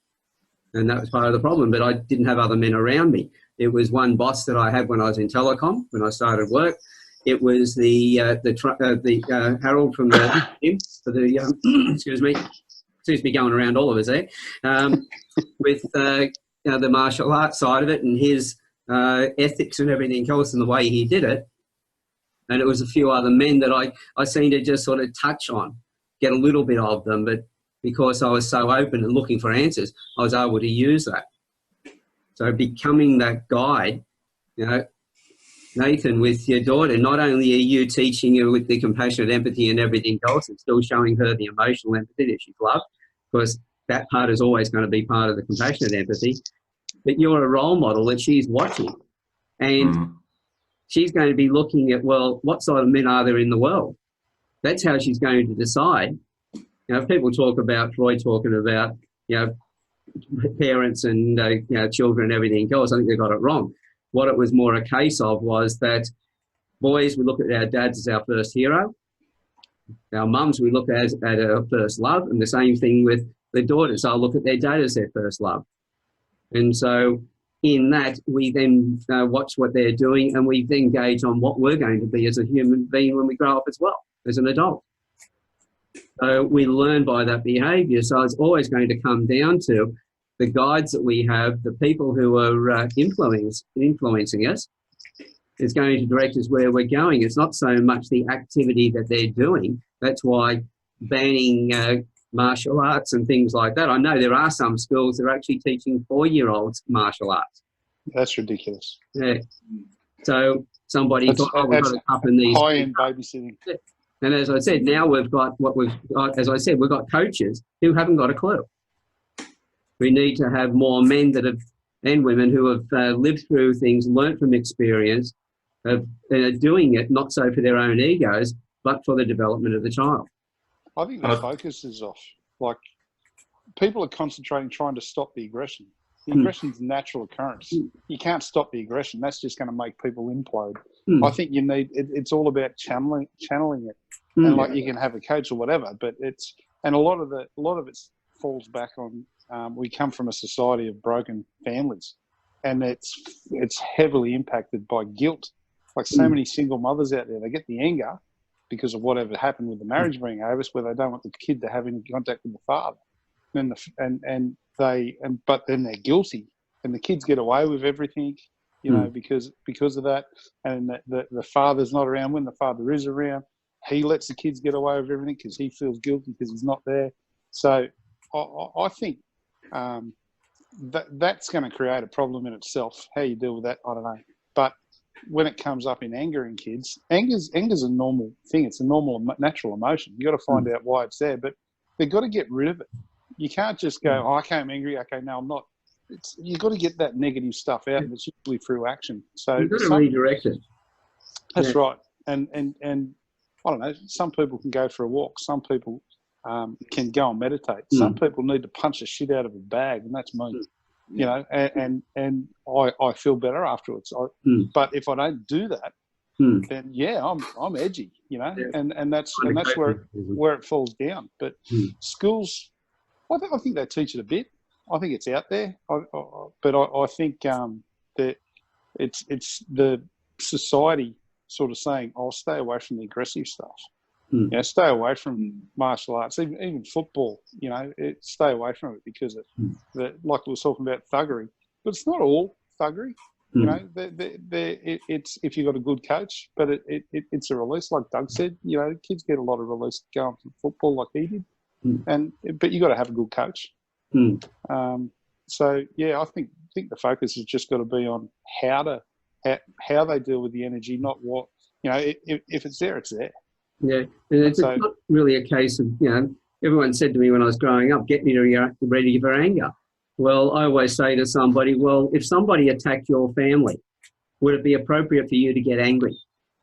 Speaker 2: and that was part of the problem, but I didn't have other men around me. It was one boss that I had when I was in telecom, when I started work. It was the Harold from the gym, for the excuse me, seems to be going around all of us there, with the martial arts side of it and his ethics and everything else and the way he did it. And it was a few other men that I seemed to just sort of touch on, get a little bit of them, but because I was so open and looking for answers, I was able to use that. So becoming that guide, Nathan, with your daughter, not only are you teaching her with the compassionate empathy and everything else, and still showing her the emotional empathy that she's loved, because that part is always going to be part of the compassionate empathy, but you're a role model that she's watching. And she's going to be looking at, well, what sort of men are there in the world? That's how she's going to decide. If people talk about, Freud talking about, parents and, children and everything else, I think they got it wrong. What it was more a case of was that boys, we look at our dads as our first hero. Our mums, we look at our first love, and the same thing with the daughters. I'll look at their dad as their first love. And so in that, we then watch what they're doing, and we then gauge on what we're going to be as a human being when we grow up as well, as an adult. So we learn by that behaviour. So it's always going to come down to the guides that we have, the people who are influencing us, is going to direct us where we're going. It's not so much the activity that they're doing. That's why banning martial arts and things like that. I know there are some schools that are actually teaching 4-year-olds martial arts.
Speaker 1: That's ridiculous.
Speaker 2: Yeah. So somebody thought, oh, we've got to up in these
Speaker 1: high-end babysitting.
Speaker 2: And as I said, now we've got as I said, we've got coaches who haven't got a clue. We need to have more men and women who have lived through things, learnt from experience, and are doing it not so for their own egos, but for the development of the child.
Speaker 1: I think the focus is off. Like, people are concentrating trying to stop the aggression. The aggression's a natural occurrence. You can't stop the aggression. That's just going to make people implode. I think you need. It's all about channeling it, and like you can have a coach or whatever, but a lot of it falls back on. We come from a society of broken families, and it's heavily impacted by guilt. Like so many single mothers out there, they get the anger because of whatever happened with the marriage being over, where they don't want the kid to have any contact with the father, but then they're guilty, and the kids get away with everything, because of that, and the father's not around. When the father is around, he lets the kids get away with everything because he feels guilty because he's not there. So I think that's going to create a problem in itself. How you deal with that, I don't know. But when it comes up in anger in kids, anger's a normal thing. It's a normal, natural emotion. You got to find out why it's there, but they've got to get rid of it. You can't just go, I came angry. Okay, no, I'm not. You've got to get that negative stuff out, and it's usually through action. So
Speaker 2: you've got to redirect it.
Speaker 1: That's right. And I don't know. Some people can go for a walk. Some people can go and meditate. Some people need to punch the shit out of a bag, and that's me. And I feel better afterwards. But if I don't do that, then I'm edgy, and that's where it falls down. But schools, I think they teach it a bit. I think it's out there, but I think that it's the society sort of saying, "Oh, stay away from the aggressive stuff." Stay away from martial arts, even football. Stay away from it because like we were talking about thuggery, but it's not all thuggery. It's if you've got a good coach, but it's a release, like Doug said. Kids get a lot of release going from football, like he did, but you got to have a good coach. So I think the focus has just got to be on how they deal with the energy, not what if it's there, it's there.
Speaker 2: Yeah, and it's not really a case of, everyone said to me when I was growing up, get me to react ready for anger. Well, I always say to somebody, well, if somebody attacked your family, would it be appropriate for you to get angry?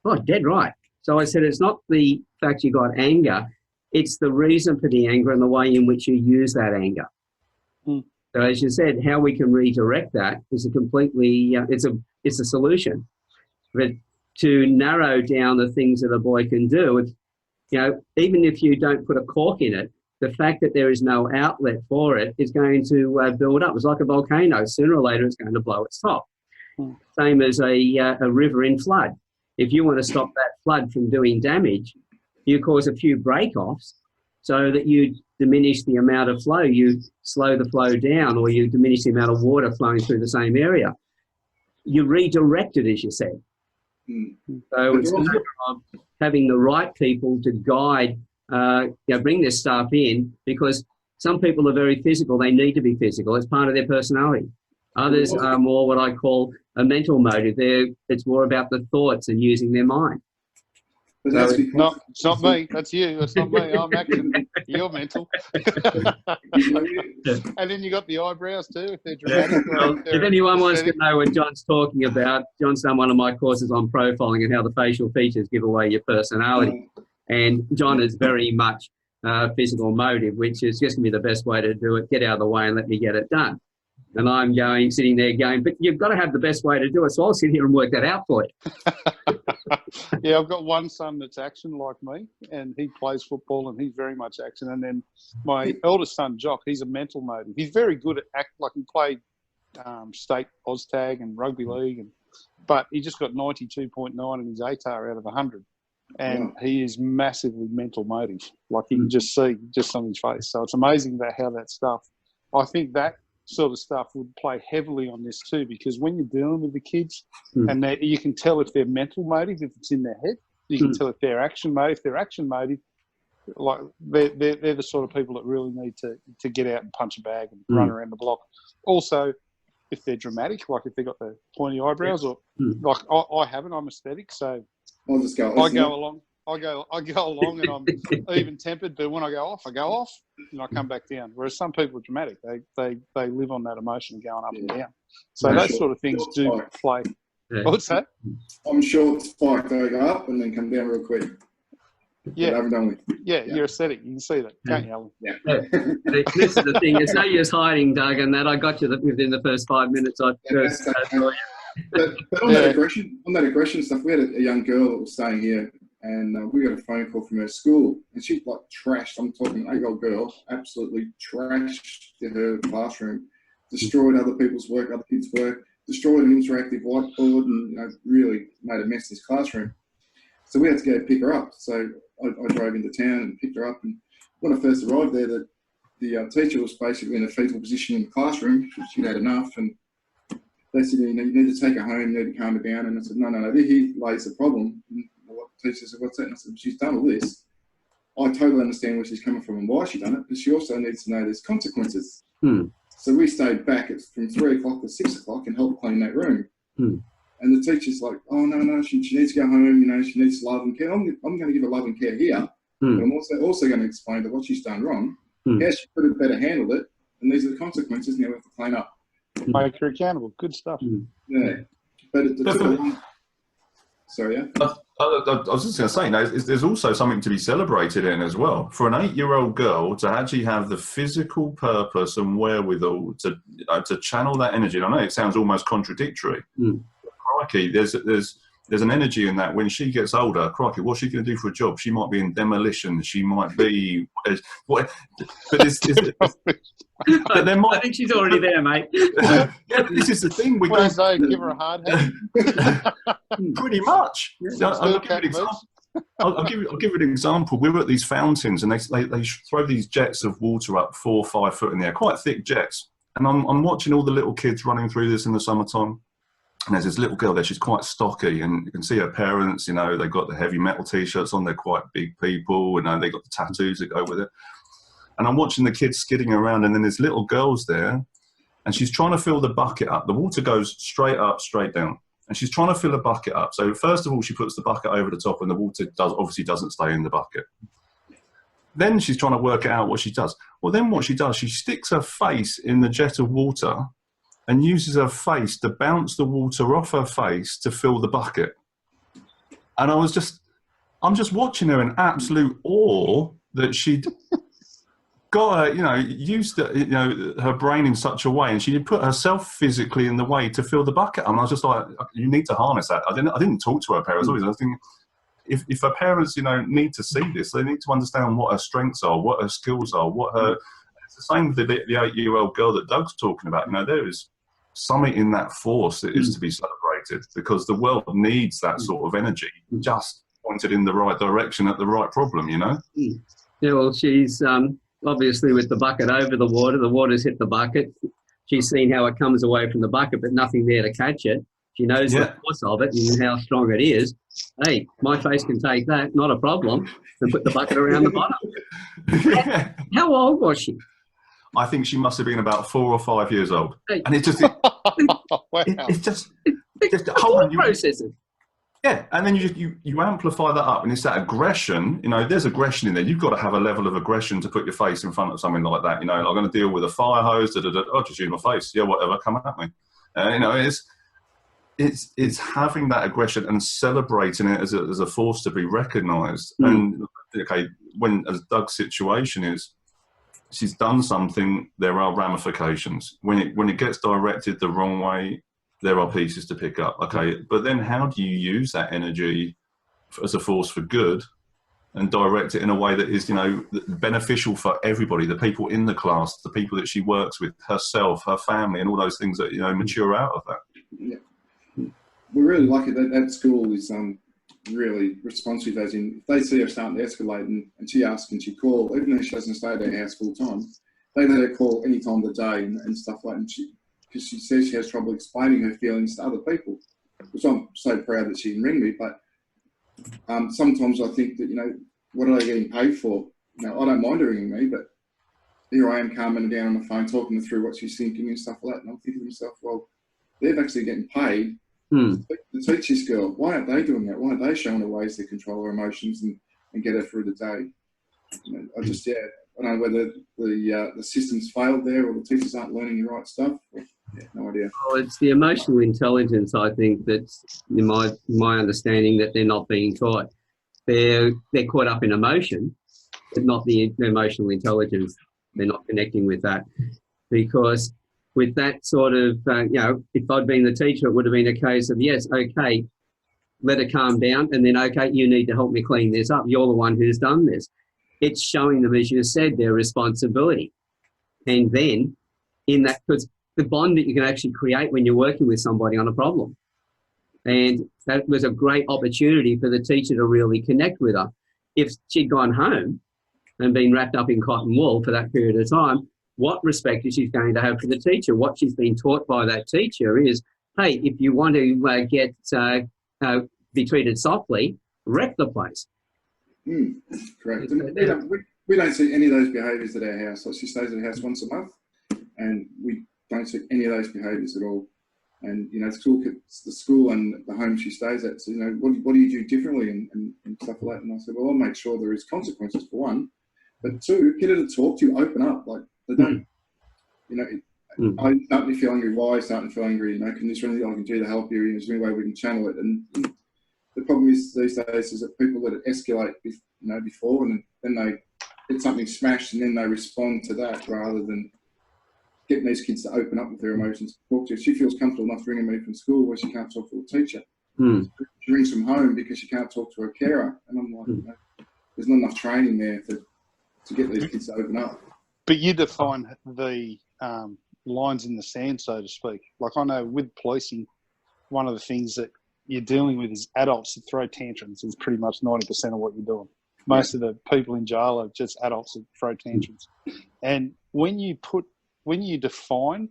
Speaker 2: Oh, dead right. So I said, it's not the fact you got anger, it's the reason for the anger and the way in which you use that anger. So as you said, how we can redirect that is a completely, it's a solution. But to narrow down the things that a boy can do, even if you don't put a cork in it, the fact that there is no outlet for it is going to build up. It's like a volcano. Sooner or later, it's going to blow its top. Same as a river in flood. If you want to stop that flood from doing damage, you cause a few break-offs so that you diminish the amount of flow. You slow the flow down, or you diminish the amount of water flowing through the same area. You redirect it, as you said. So it's a matter of having the right people to guide, bring this stuff in, because some people are very physical. They need to be physical. It's part of their personality. Others are more what I call a mental motive. It's more about the thoughts and using their mind.
Speaker 1: So it's not me. That's you. It's not me. I'm action. You're mental. And then you got the eyebrows too, if they're dramatic.
Speaker 2: Well, if anyone wants to know what John's talking about, John's done one of my courses on profiling and how the facial features give away your personality. And John is very much physical motive, which is just going to be the best way to do it. Get out of the way and let me get it done. And I'm sitting there going, but you've got to have the best way to do it. So I'll sit here and work that out for you.
Speaker 1: Yeah, I've got one son that's action like me, and he plays football and he's very much action. And then my eldest son, Jock, he's a mental motive. He's very good at act, like he played state OzTag and rugby league, but he just got 92.9 in his ATAR out of 100. And he is massively mental motive. Like you can just see just on his face. So it's amazing how that stuff, I think that sort of stuff would play heavily on this too, because when you're dealing with the kids, and you can tell if they're mental motive, if it's in their head. You can tell if they're action motive. If they're action motive, like they're the sort of people that really need to get out and punch a bag and run around the block. Also, if they're dramatic, like if they've got the pointy eyebrows, or like I haven't, I'm aesthetic, so
Speaker 3: I'll just go.
Speaker 1: I go along and I'm even tempered, but when I go off and I come back down. Whereas some people are dramatic. They live on that emotion going up and down. So those sort of things do play. What's that?
Speaker 3: I'm short spike, they go up and then come down real quick.
Speaker 1: Yeah.
Speaker 3: But haven't we?
Speaker 1: Yeah, you're aesthetic. You can see that, can't you, Alan?
Speaker 3: Yeah.
Speaker 2: This is the thing. There's no use hiding, Doug, and that I got you within the first 5 minutes. I first saw you.
Speaker 3: But on that aggression stuff, we had a young girl that was staying here, and we got a phone call from her school, and she like trashed. I'm talking an 8-year-old girl, absolutely trashed her classroom, destroyed other people's work, other kids' work, destroyed an interactive whiteboard, and really made a mess in this classroom. So we had to go pick her up. So I drove into town and picked her up. And when I first arrived there, the teacher was basically in a fetal position in the classroom. She'd had enough, and they said, you need to take her home, you need to calm her down. And I said, no, here lays the problem. And the teacher said, what's that? And I said, she's done all this. I totally understand where she's coming from and why she's done it, but she also needs to know there's consequences. So we stayed back from 3 o'clock to 6 o'clock and helped clean that room. And the teacher's like, oh, no, she needs to go home, she needs love and care. I'm going to give her love and care here, but I'm also going to explain to what she's done wrong, how she could have better handled it, and these are the consequences, now we have to clean up.
Speaker 1: Make her accountable. Good stuff.
Speaker 3: Yeah. But it took a long... Sorry, yeah?
Speaker 4: I was just going to say, there's also something to be celebrated in as well. For an 8-year-old girl to actually have the physical purpose and wherewithal to channel that energy. And I know it sounds almost contradictory. Crikey, there's an energy in that when she gets older. Crikey, what's she going to do for a job? She might be in demolition. She might be what? But there might.
Speaker 2: I think she's already there, mate.
Speaker 4: Yeah, but this is the thing. We
Speaker 1: don't say give her a hard hand.
Speaker 4: Pretty much. I'll give an example. We were at these fountains, and they throw these jets of water up 4 or 5 foot in the air, quite thick jets. And I'm watching all the little kids running through this in the summertime. And there's this little girl there, she's quite stocky, and you can see her parents, they've got the heavy metal T-shirts on, they're quite big people, and they've got the tattoos that go with it. And I'm watching the kids skidding around, and then there's little girls there, and she's trying to fill the bucket up. The water goes straight up, straight down, and she's trying to fill the bucket up. So first of all, she puts the bucket over the top, and the water obviously doesn't stay in the bucket. Then she's trying to work out what she does. Well, then what she does, she sticks her face in the jet of water and uses her face to bounce the water off her face to fill the bucket. And I'm just watching her in absolute awe that she'd got her, used her brain in such a way, and she put herself physically in the way to fill the bucket. And I was just like, you need to harness that. I didn't talk to her parents. I was thinking, if her parents, need to see this, they need to understand what her strengths are, what her skills are, it's the same with the 8-year-old girl that Doug's talking about. There is something in that force that is to be celebrated, because the world needs that sort of energy, just pointed in the right direction at the right problem, Yeah,
Speaker 2: well, she's obviously with the bucket over the water's hit the bucket. She's seen how it comes away from the bucket, but nothing there to catch it. She knows the force of it and how strong it is. Hey, my face can take that, not a problem, and put the bucket around the bottom. How old was she?
Speaker 4: I think she must have been about 4 or 5 years old.
Speaker 2: Hey.
Speaker 4: And it's just, it's just hold on.
Speaker 2: Processing.
Speaker 4: Yeah, and then you amplify that up, and it's that aggression. There's aggression in there. You've got to have a level of aggression to put your face in front of something like that. I'm going to deal with a fire hose. Just use my face. Yeah, whatever, come at me. It's having that aggression and celebrating it as a force to be recognised. And as Doug's situation is, she's done something, there are ramifications. When it gets directed the wrong way, there are pieces to pick up. Okay, but then how do you use that energy as a force for good and direct it in a way that is, beneficial for everybody, the people in the class, the people that she works with, herself, her family, and all those things that, mature out of that.
Speaker 3: Yeah. We're really lucky that school is really responsive, as in, if they see her starting to escalate and she asks, can she call, even though she doesn't stay at her house full time, they let her call any time of the day and stuff like that. Because she says she has trouble explaining her feelings to other people, which I'm so proud that she can ring me. But sometimes I think that, what are they getting paid for? I don't mind her ringing me, but here I am calming her down on the phone, talking her through what she's thinking and stuff like that. And I'm thinking to myself, well, they're actually getting paid to teach this girl. Why aren't they doing that? Why aren't they showing her ways to control her emotions and get her through the day? I don't know whether the system's failed there, or the teachers aren't learning the right stuff. No idea.
Speaker 2: Well, it's the emotional intelligence, I think, that's in my understanding, that they're not being taught. they're caught up in emotion, but not the emotional intelligence. They're not connecting with that, because with that sort of, you know, if I'd been the teacher, it would have been a case of, yes, okay, let her calm down, and then, okay, you need to help me clean this up. You're the one who's done this. It's showing them, as you said, their responsibility. And then in that, because the bond that you can actually create when you're working with somebody on a problem. And that was a great opportunity for the teacher to really connect with her. If she'd gone home and been wrapped up in cotton wool for that period of time, what respect is she going to have for the teacher? What she's been taught by that teacher is, hey, if you want to be treated softly, wreck the place.
Speaker 3: Correct. And we don't see any of those behaviours at our house. Like, she stays at the house once a month, and we don't see any of those behaviours at all. And, you know, the school and the home she stays at, so, you know, what do you do differently and stuff like that? And I said, well, I'll make sure there is consequences for one, but two, get her to talk to you, open up. Like, they don't, you know, I start to feel angry. Why starting to feel angry? You know, can this anything I can do to help you? Is there any way we can channel it? And the problem is these days is that people let it escalate, you know, before, and then they get something smashed, and then they respond to that rather than getting these kids to open up with their emotions, talk to you. She feels comfortable enough ringing me from school where she can't talk to a teacher. She rings from home because she can't talk to her carer. And I'm like, you know, there's not enough training there to get these kids to open up.
Speaker 1: But you define the lines in the sand, so to speak. Like, I know with policing, one of the things that you're dealing with is adults that throw tantrums is pretty much 90% of what you're doing. Most of the people in jail are just adults that throw tantrums. And when you define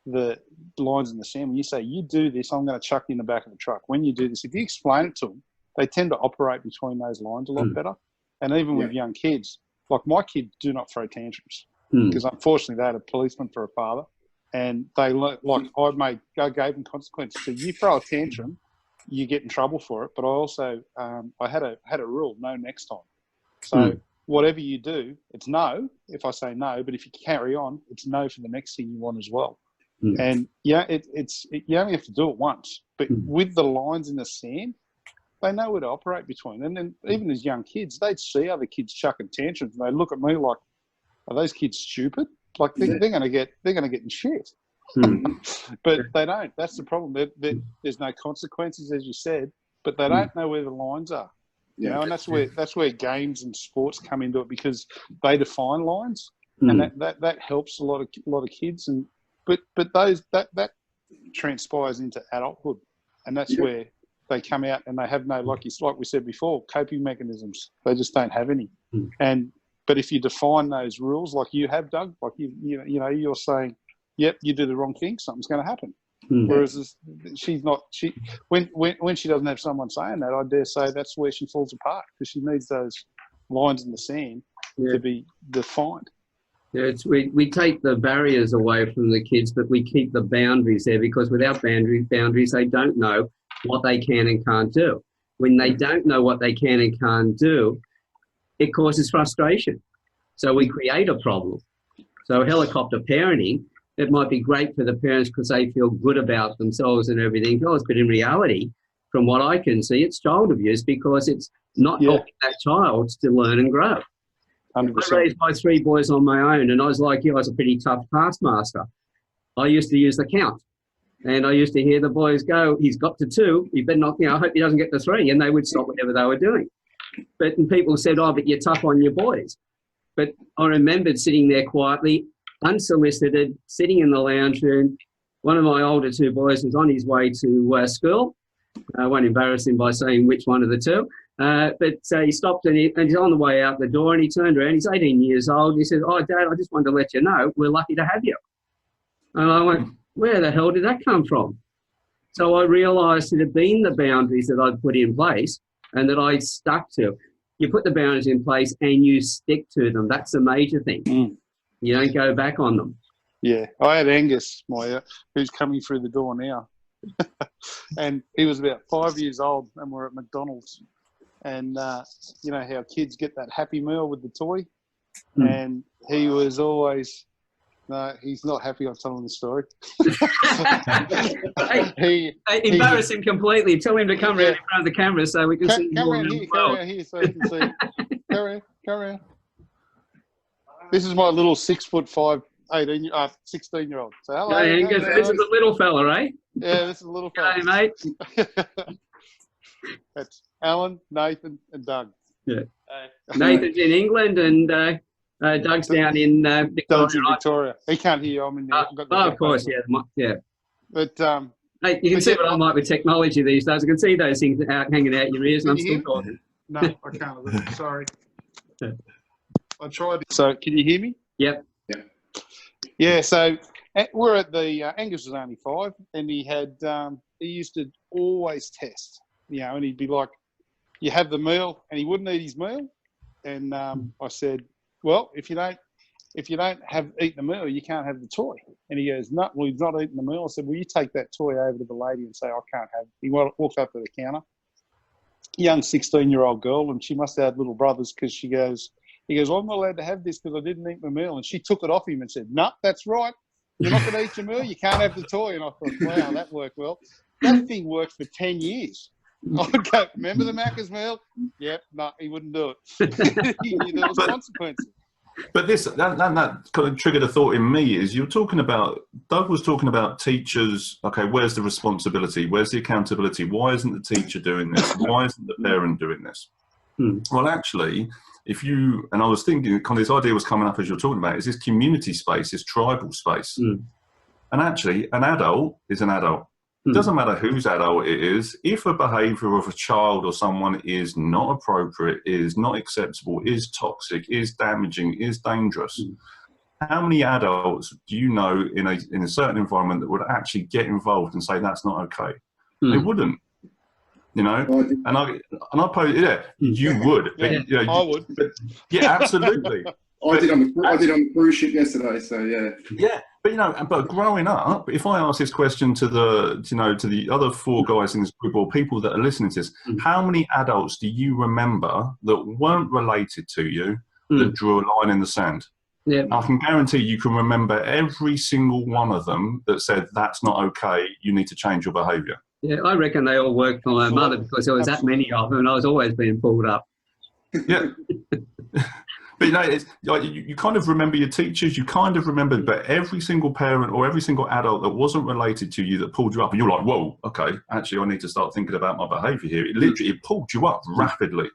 Speaker 1: the lines in the sand, when you say, you do this, I'm going to chuck you in the back of the truck. When you do this, if you explain it to them, they tend to operate between those lines a lot better. And even with young kids, like my kids do not throw tantrums because unfortunately they had a policeman for a father, and they learned, like I gave them consequences. So you throw a tantrum, you get in trouble for it. But I also, I had a rule, no next time. So whatever you do, it's no if I say no, but if you carry on, it's no for the next thing you want as well. And yeah, you only have to do it once, but with the lines in the sand, they know where to operate between. And then even as young kids, they'd see other kids chucking tantrums, and they look at me like, are those kids stupid? Like they're going to get in shit. But they don't. That's the problem. There's no consequences, as you said, but they don't know where the lines are. You know, and that's where games and sports come into it, because they define lines, and that helps a lot of kids. And but that transpires into adulthood, and that's where they come out and they have no, like we said before, coping mechanisms. They just don't have any. But if you define those rules, like you have, Doug, like you know, you're saying, yep, you do the wrong thing, something's going to happen. Whereas when she doesn't have someone saying that, I dare say that's where she falls apart, because she needs those lines in the sand to be defined.
Speaker 2: Yeah, we take the barriers away from the kids, but we keep the boundaries there, because without boundaries, they don't know what they can and can't do. When they don't know what they can and can't do, it causes frustration. So we create a problem. So helicopter parenting, it might be great for the parents because they feel good about themselves and everything else, but in reality, from what I can see, it's child abuse, because it's not helping that child to learn and grow. 100%. I raised my 3 boys on my own, and I was like you, I was a pretty tough taskmaster. I used to use the count, and I used to hear the boys go, he's got to 2, you better not, I hope he doesn't get to 3, and they would stop whatever they were doing. And people said, oh, but you're tough on your boys. But I remembered sitting there quietly, unsolicited, sitting in the lounge room. One of my older 2 boys was on his way to school. I won't embarrass him by saying which one of the 2. But he stopped and he's on the way out the door, and he turned around. He's 18 years old. He said, oh, Dad, I just wanted to let you know we're lucky to have you. And I went, where the hell did that come from? So I realised it had been the boundaries that I'd put in place and that I'd stuck to. You put the boundaries in place and you stick to them. That's the major thing. You don't go back on them.
Speaker 1: Yeah. I had Angus, who's coming through the door now. And he was about 5 years old, and we're at McDonald's. And you know how kids get that Happy Meal with the toy? And he was always No, he's not happy I'm telling the story.
Speaker 2: Hey, embarrass him completely. Tell him to come around in front of the camera so we can see him.
Speaker 1: Come around here so we can see. Come around. This is my little 6'5", 16-year-old. So hello.
Speaker 2: Hey, this is a little fella, eh?
Speaker 1: Yeah, this is a little fella.
Speaker 2: Hey, mate.
Speaker 1: That's Alan, Nathan, and Doug.
Speaker 2: Yeah. Nathan's in England and Doug's down in Victoria.
Speaker 1: Doug's in Victoria. He can't hear you. I'm in there.
Speaker 2: Of course, yeah.
Speaker 1: But
Speaker 2: hey, you can see what I'm like with technology these days. I can see those things hanging out your ears, and I'm still talking.
Speaker 1: No, I can't. Sorry. I tried. So, can you hear me?
Speaker 2: Yep.
Speaker 1: Yeah. So we're at the Angus was only 5, and he used to always test. And he'd be like, "You have the meal," and he wouldn't eat his meal. And I said, "Well, if you don't have eaten the meal, you can't have the toy." And he goes, "No, well, he's not eating the meal." I said, "Well, you take that toy over to the lady and say I can't have it." He walked up to the counter, young 16-year-old girl, and she must have had little brothers because he goes, "Well, I'm not allowed to have this because I didn't eat my meal." And she took it off him and said, "No, that's right. You're not going to eat your meal. You can't have the toy." And I thought, wow, that worked well. That thing worked for 10 years. I would go, "Remember the Macca's meal?" Yep, no, he wouldn't do it. He knew there was consequences.
Speaker 4: But that kind of triggered a thought in me. Is Doug was talking about teachers. Okay, where's the responsibility? Where's the accountability? Why isn't the teacher doing this? Why isn't the parent doing this? Well, actually, and I was thinking, kind of this idea was coming up as you're talking about, is this community space, this tribal space. And actually, an adult is an adult. It doesn't matter whose adult it is. If a behaviour of a child or someone is not appropriate, is not acceptable, is toxic, is damaging, is dangerous, how many adults do you know in a certain environment that would actually get involved and say that's not okay? They wouldn't. And I pose, you would.
Speaker 1: Yeah, I would.
Speaker 4: Yeah, absolutely.
Speaker 3: I did on the cruise ship yesterday, so yeah.
Speaker 4: Yeah, but growing up, if I ask this question to the other 4 guys in this group or people that are listening to this, how many adults do you remember that weren't related to you that drew a line in the sand?
Speaker 2: Yeah.
Speaker 4: I can guarantee you can remember every single one of them that said that's not okay. You need to change your behaviour.
Speaker 2: Yeah, I reckon they all worked for my mother because there was that many of them, and I was always being pulled up.
Speaker 4: Yeah. But it's like you kind of remember your teachers, you kind of remember, but every single parent or every single adult that wasn't related to you that pulled you up, and you're like, whoa, okay, actually I need to start thinking about my behaviour here. It pulled you up rapidly.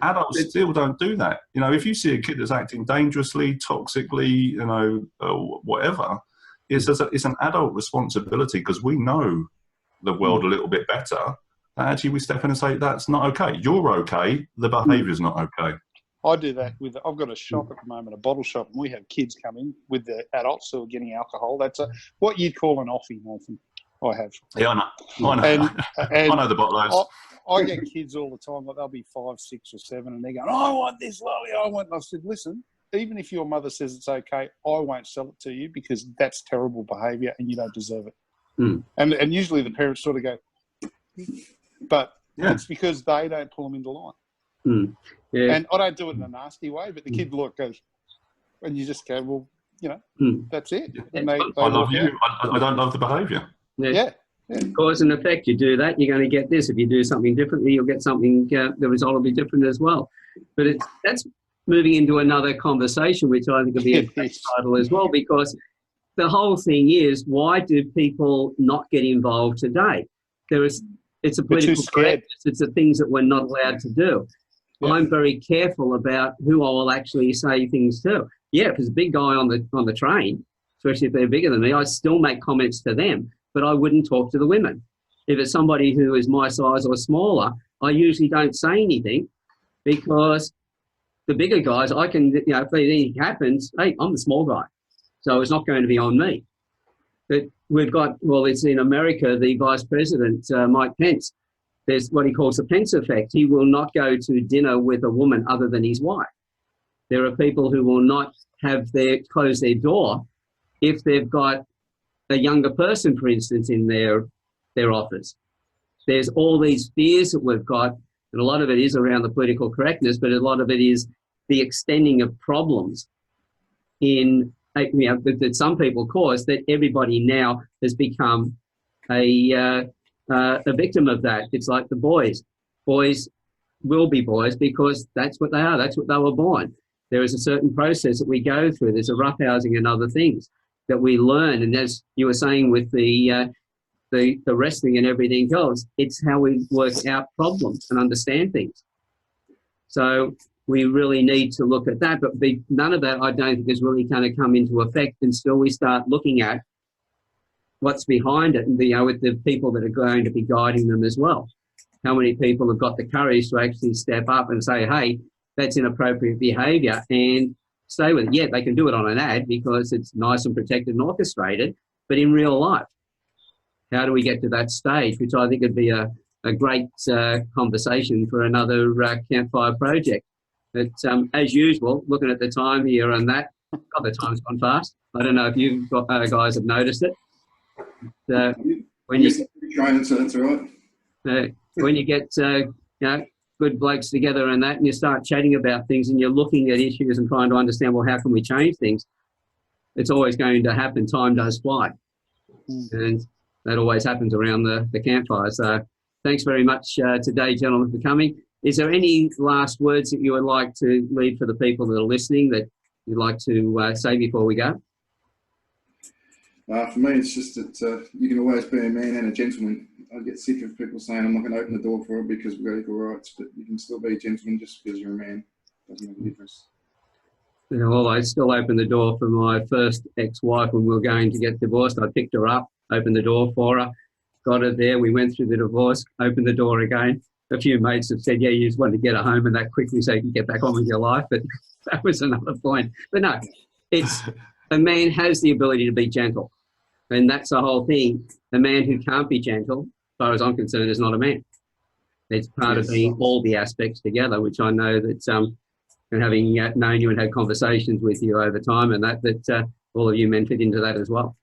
Speaker 4: Adults still don't do that. If you see a kid that's acting dangerously, toxically, whatever, it's an adult responsibility because we know the world a little bit better. Actually, we step in and say, that's not okay. You're okay. The behaviour's not okay.
Speaker 1: I do that I've got a shop at the moment, a bottle shop, and we have kids come in with the adults who are getting alcohol. That's what you'd call an offie, Nathan. I have.
Speaker 4: Yeah, I know.
Speaker 1: And
Speaker 4: I know the bottlers.
Speaker 1: I get kids all the time, like they'll be 5, 6 or 7, and they're going, "I want this lolly, I want." And I said, "Listen, even if your mother says it's okay, I won't sell it to you because that's terrible behaviour and you don't deserve it." And usually the parents sort of go, but it's because they don't pull them into line. Yeah. And I don't do it in a nasty way, but the kid goes, and you just go, "Well, that's it." And
Speaker 4: I love you. I don't love the behaviour.
Speaker 1: Yeah.
Speaker 2: Cause and effect. You do that, you're going to get this. If you do something differently, you'll get something. The result will be different as well. But that's moving into another conversation, which I think will be a great title as well, because the whole thing is, why do people not get involved today? It's a political correctness. It's the things that we're not allowed to do. Yeah. I'm very careful about who I will actually say things to. Yeah, if there's a big guy on the train, especially if they're bigger than me, I still make comments to them, but I wouldn't talk to the women. If it's somebody who is my size or smaller, I usually don't say anything because the bigger guys, I can, if anything happens, hey, I'm the small guy. So it's not going to be on me. But we've got, it's in America, the Vice President, Mike Pence. There's what he calls the Pence effect. He will not go to dinner with a woman other than his wife. There are people who will not close their door if they've got a younger person, for instance, in their office. There's all these fears that we've got, and a lot of it is around the political correctness, but a lot of it is the extending of problems in that some people cause, that everybody now has become a victim of that. It's like the boys. Boys will be boys because that's what they are. That's what they were born. There is a certain process that we go through. There's a roughhousing and other things that we learn. And as you were saying with the wrestling and everything else, it's how we work out problems and understand things. So we really need to look at that. But none of that, I don't think, is really going to come into effect until we start looking at what's behind it, and with the people that are going to be guiding them as well. How many people have got the courage to actually step up and say, hey, that's inappropriate behaviour, and stay with it. Yeah, they can do it on an ad because it's nice and protected and orchestrated, but in real life, how do we get to that stage, which I think would be a great conversation for another Campfire Project. But as usual, looking at the time here and that, God, the time's gone fast. I don't know if you guys have noticed it. When you
Speaker 3: trying, so that's all right.
Speaker 2: When you get good blokes together and that, and you start chatting about things and you're looking at issues and trying to understand, well, how can we change things? It's always going to happen. Time does fly. And that always happens around the campfire. So thanks very much today, gentlemen, for coming. Is there any last words that you would like to leave for the people that are listening that you'd like to say before we go?
Speaker 3: For me, it's just that you can always be a man and a gentleman. I get sick of people saying I'm not going to open the door for it because we've got equal rights, but you can still be a gentleman just because you're a man. Doesn't make a difference. Yeah,
Speaker 2: well, I still opened the door for my first ex-wife when we were going to get divorced. I picked her up, opened the door for her, got her there. We went through the divorce, opened the door again. A few mates have said, yeah, you just wanted to get her home and that quickly so you can get back on with your life. But that was another point. But no, it's a man has the ability to be gentle. And that's the whole thing. A man who can't be gentle, as far as I'm concerned, is not a man. It's part of being all the aspects together, which I know that, and having known you and had conversations with you over time, and that all of you men fit into that as well.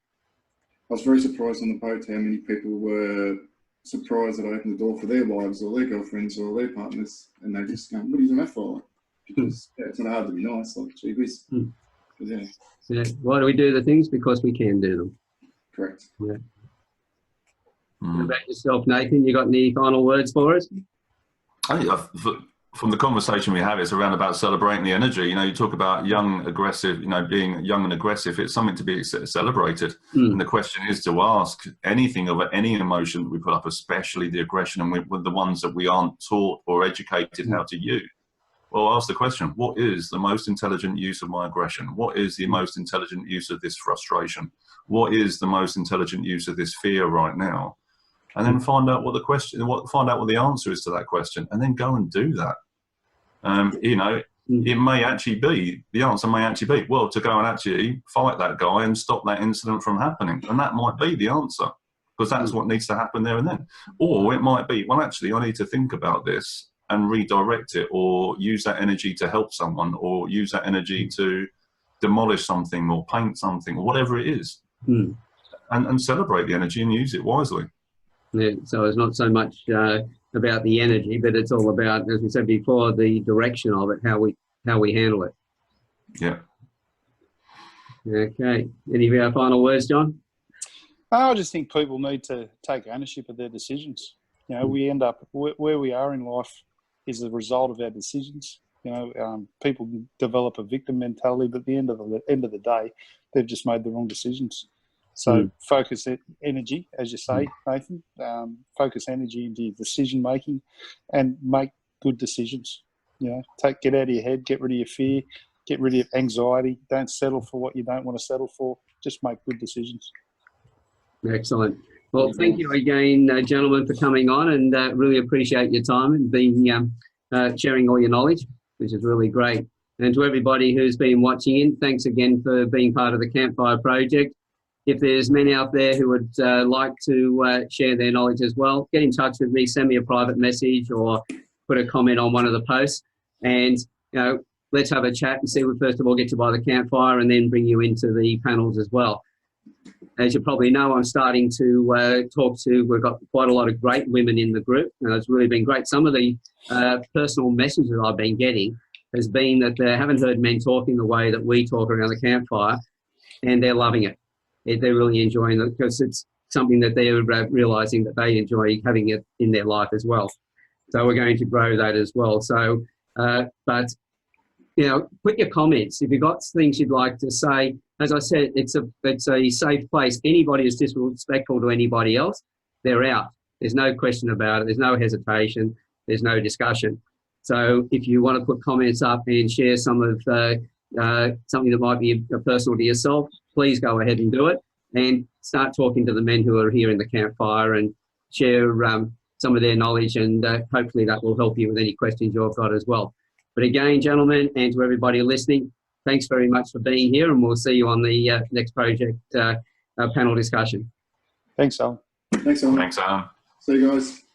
Speaker 3: I was very surprised on the boat how many people were surprised that I opened the door for their wives or their girlfriends or their partners, and they just go, what are you doing that for? Because it's not hard to be nice, like, gee whiz.
Speaker 2: Yeah. Why do we do the things? Because we can do them.
Speaker 3: Correct.
Speaker 2: Yeah. What about yourself, Nathan? You got any final words for us?
Speaker 4: I think from the conversation we have, it's around about celebrating the energy. You know, you talk about young, aggressive, being young and aggressive. It's something to be celebrated. And the question is to ask anything of any emotion that we put up, especially the aggression and the ones that we aren't taught or educated how to use. Well, ask the question, what is the most intelligent use of my aggression? What is the most intelligent use of this frustration? What is the most intelligent use of this fear right now? And then find out what the answer is to that question, and then go and do that. It may actually be, the answer may actually be, well, to go and actually fight that guy and stop that incident from happening. And that might be the answer, because that's what needs to happen there and then. Or it might be, well, actually, I need to think about this and redirect it, or use that energy to help someone, or use that energy to demolish something or paint something, or whatever it is. And celebrate the energy and use it wisely.
Speaker 2: Yeah, so it's not so much about the energy, but it's all about, as we said before, the direction of it, how we handle it.
Speaker 4: Yeah.
Speaker 2: Okay. Any of our final words, John?
Speaker 1: I just think people need to take ownership of their decisions. We end up where we are in life is the result of our decisions. People develop a victim mentality, but at the end of the day, they've just made the wrong decisions. So focus energy, as you say, Nathan. Focus energy into your decision making, and make good decisions. Get out of your head, get rid of your fear, get rid of anxiety. Don't settle for what you don't want to settle for. Just make good decisions.
Speaker 2: Excellent. Well, thank you again, gentlemen, for coming on, and really appreciate your time and being sharing all your knowledge, which is really great. And to everybody who's been watching in, thanks again for being part of the Campfire Project. If there's men out there who would like to share their knowledge as well, get in touch with me, send me a private message or put a comment on one of the posts, and let's have a chat and see if we first of all get you by the campfire and then bring you into the panels as well. As you probably know, I'm starting to we've got quite a lot of great women in the group, and it's really been great. Some of the personal messages I've been getting has been that they haven't heard men talking the way that we talk around the campfire, and they're loving it. They're really enjoying it because it's something that they're realising that they enjoy having it in their life as well. So we're going to grow that as well. So, but, you know, put your comments. If you've got things you'd like to say, as I said, it's a safe place. Anybody who's disrespectful to anybody else, they're out. There's no question about it. There's no hesitation. There's no discussion. So if you want to put comments up and share some of something that might be personal to yourself, please go ahead and do it, and start talking to the men who are here in the campfire and share some of their knowledge, and hopefully that will help you with any questions you've got as well. But again, gentlemen, and to everybody listening, thanks very much for being here, and we'll see you on the next project panel discussion.
Speaker 1: Thanks, Alan.
Speaker 3: Thanks, Alan.
Speaker 4: Thanks, Alan.
Speaker 3: See you guys.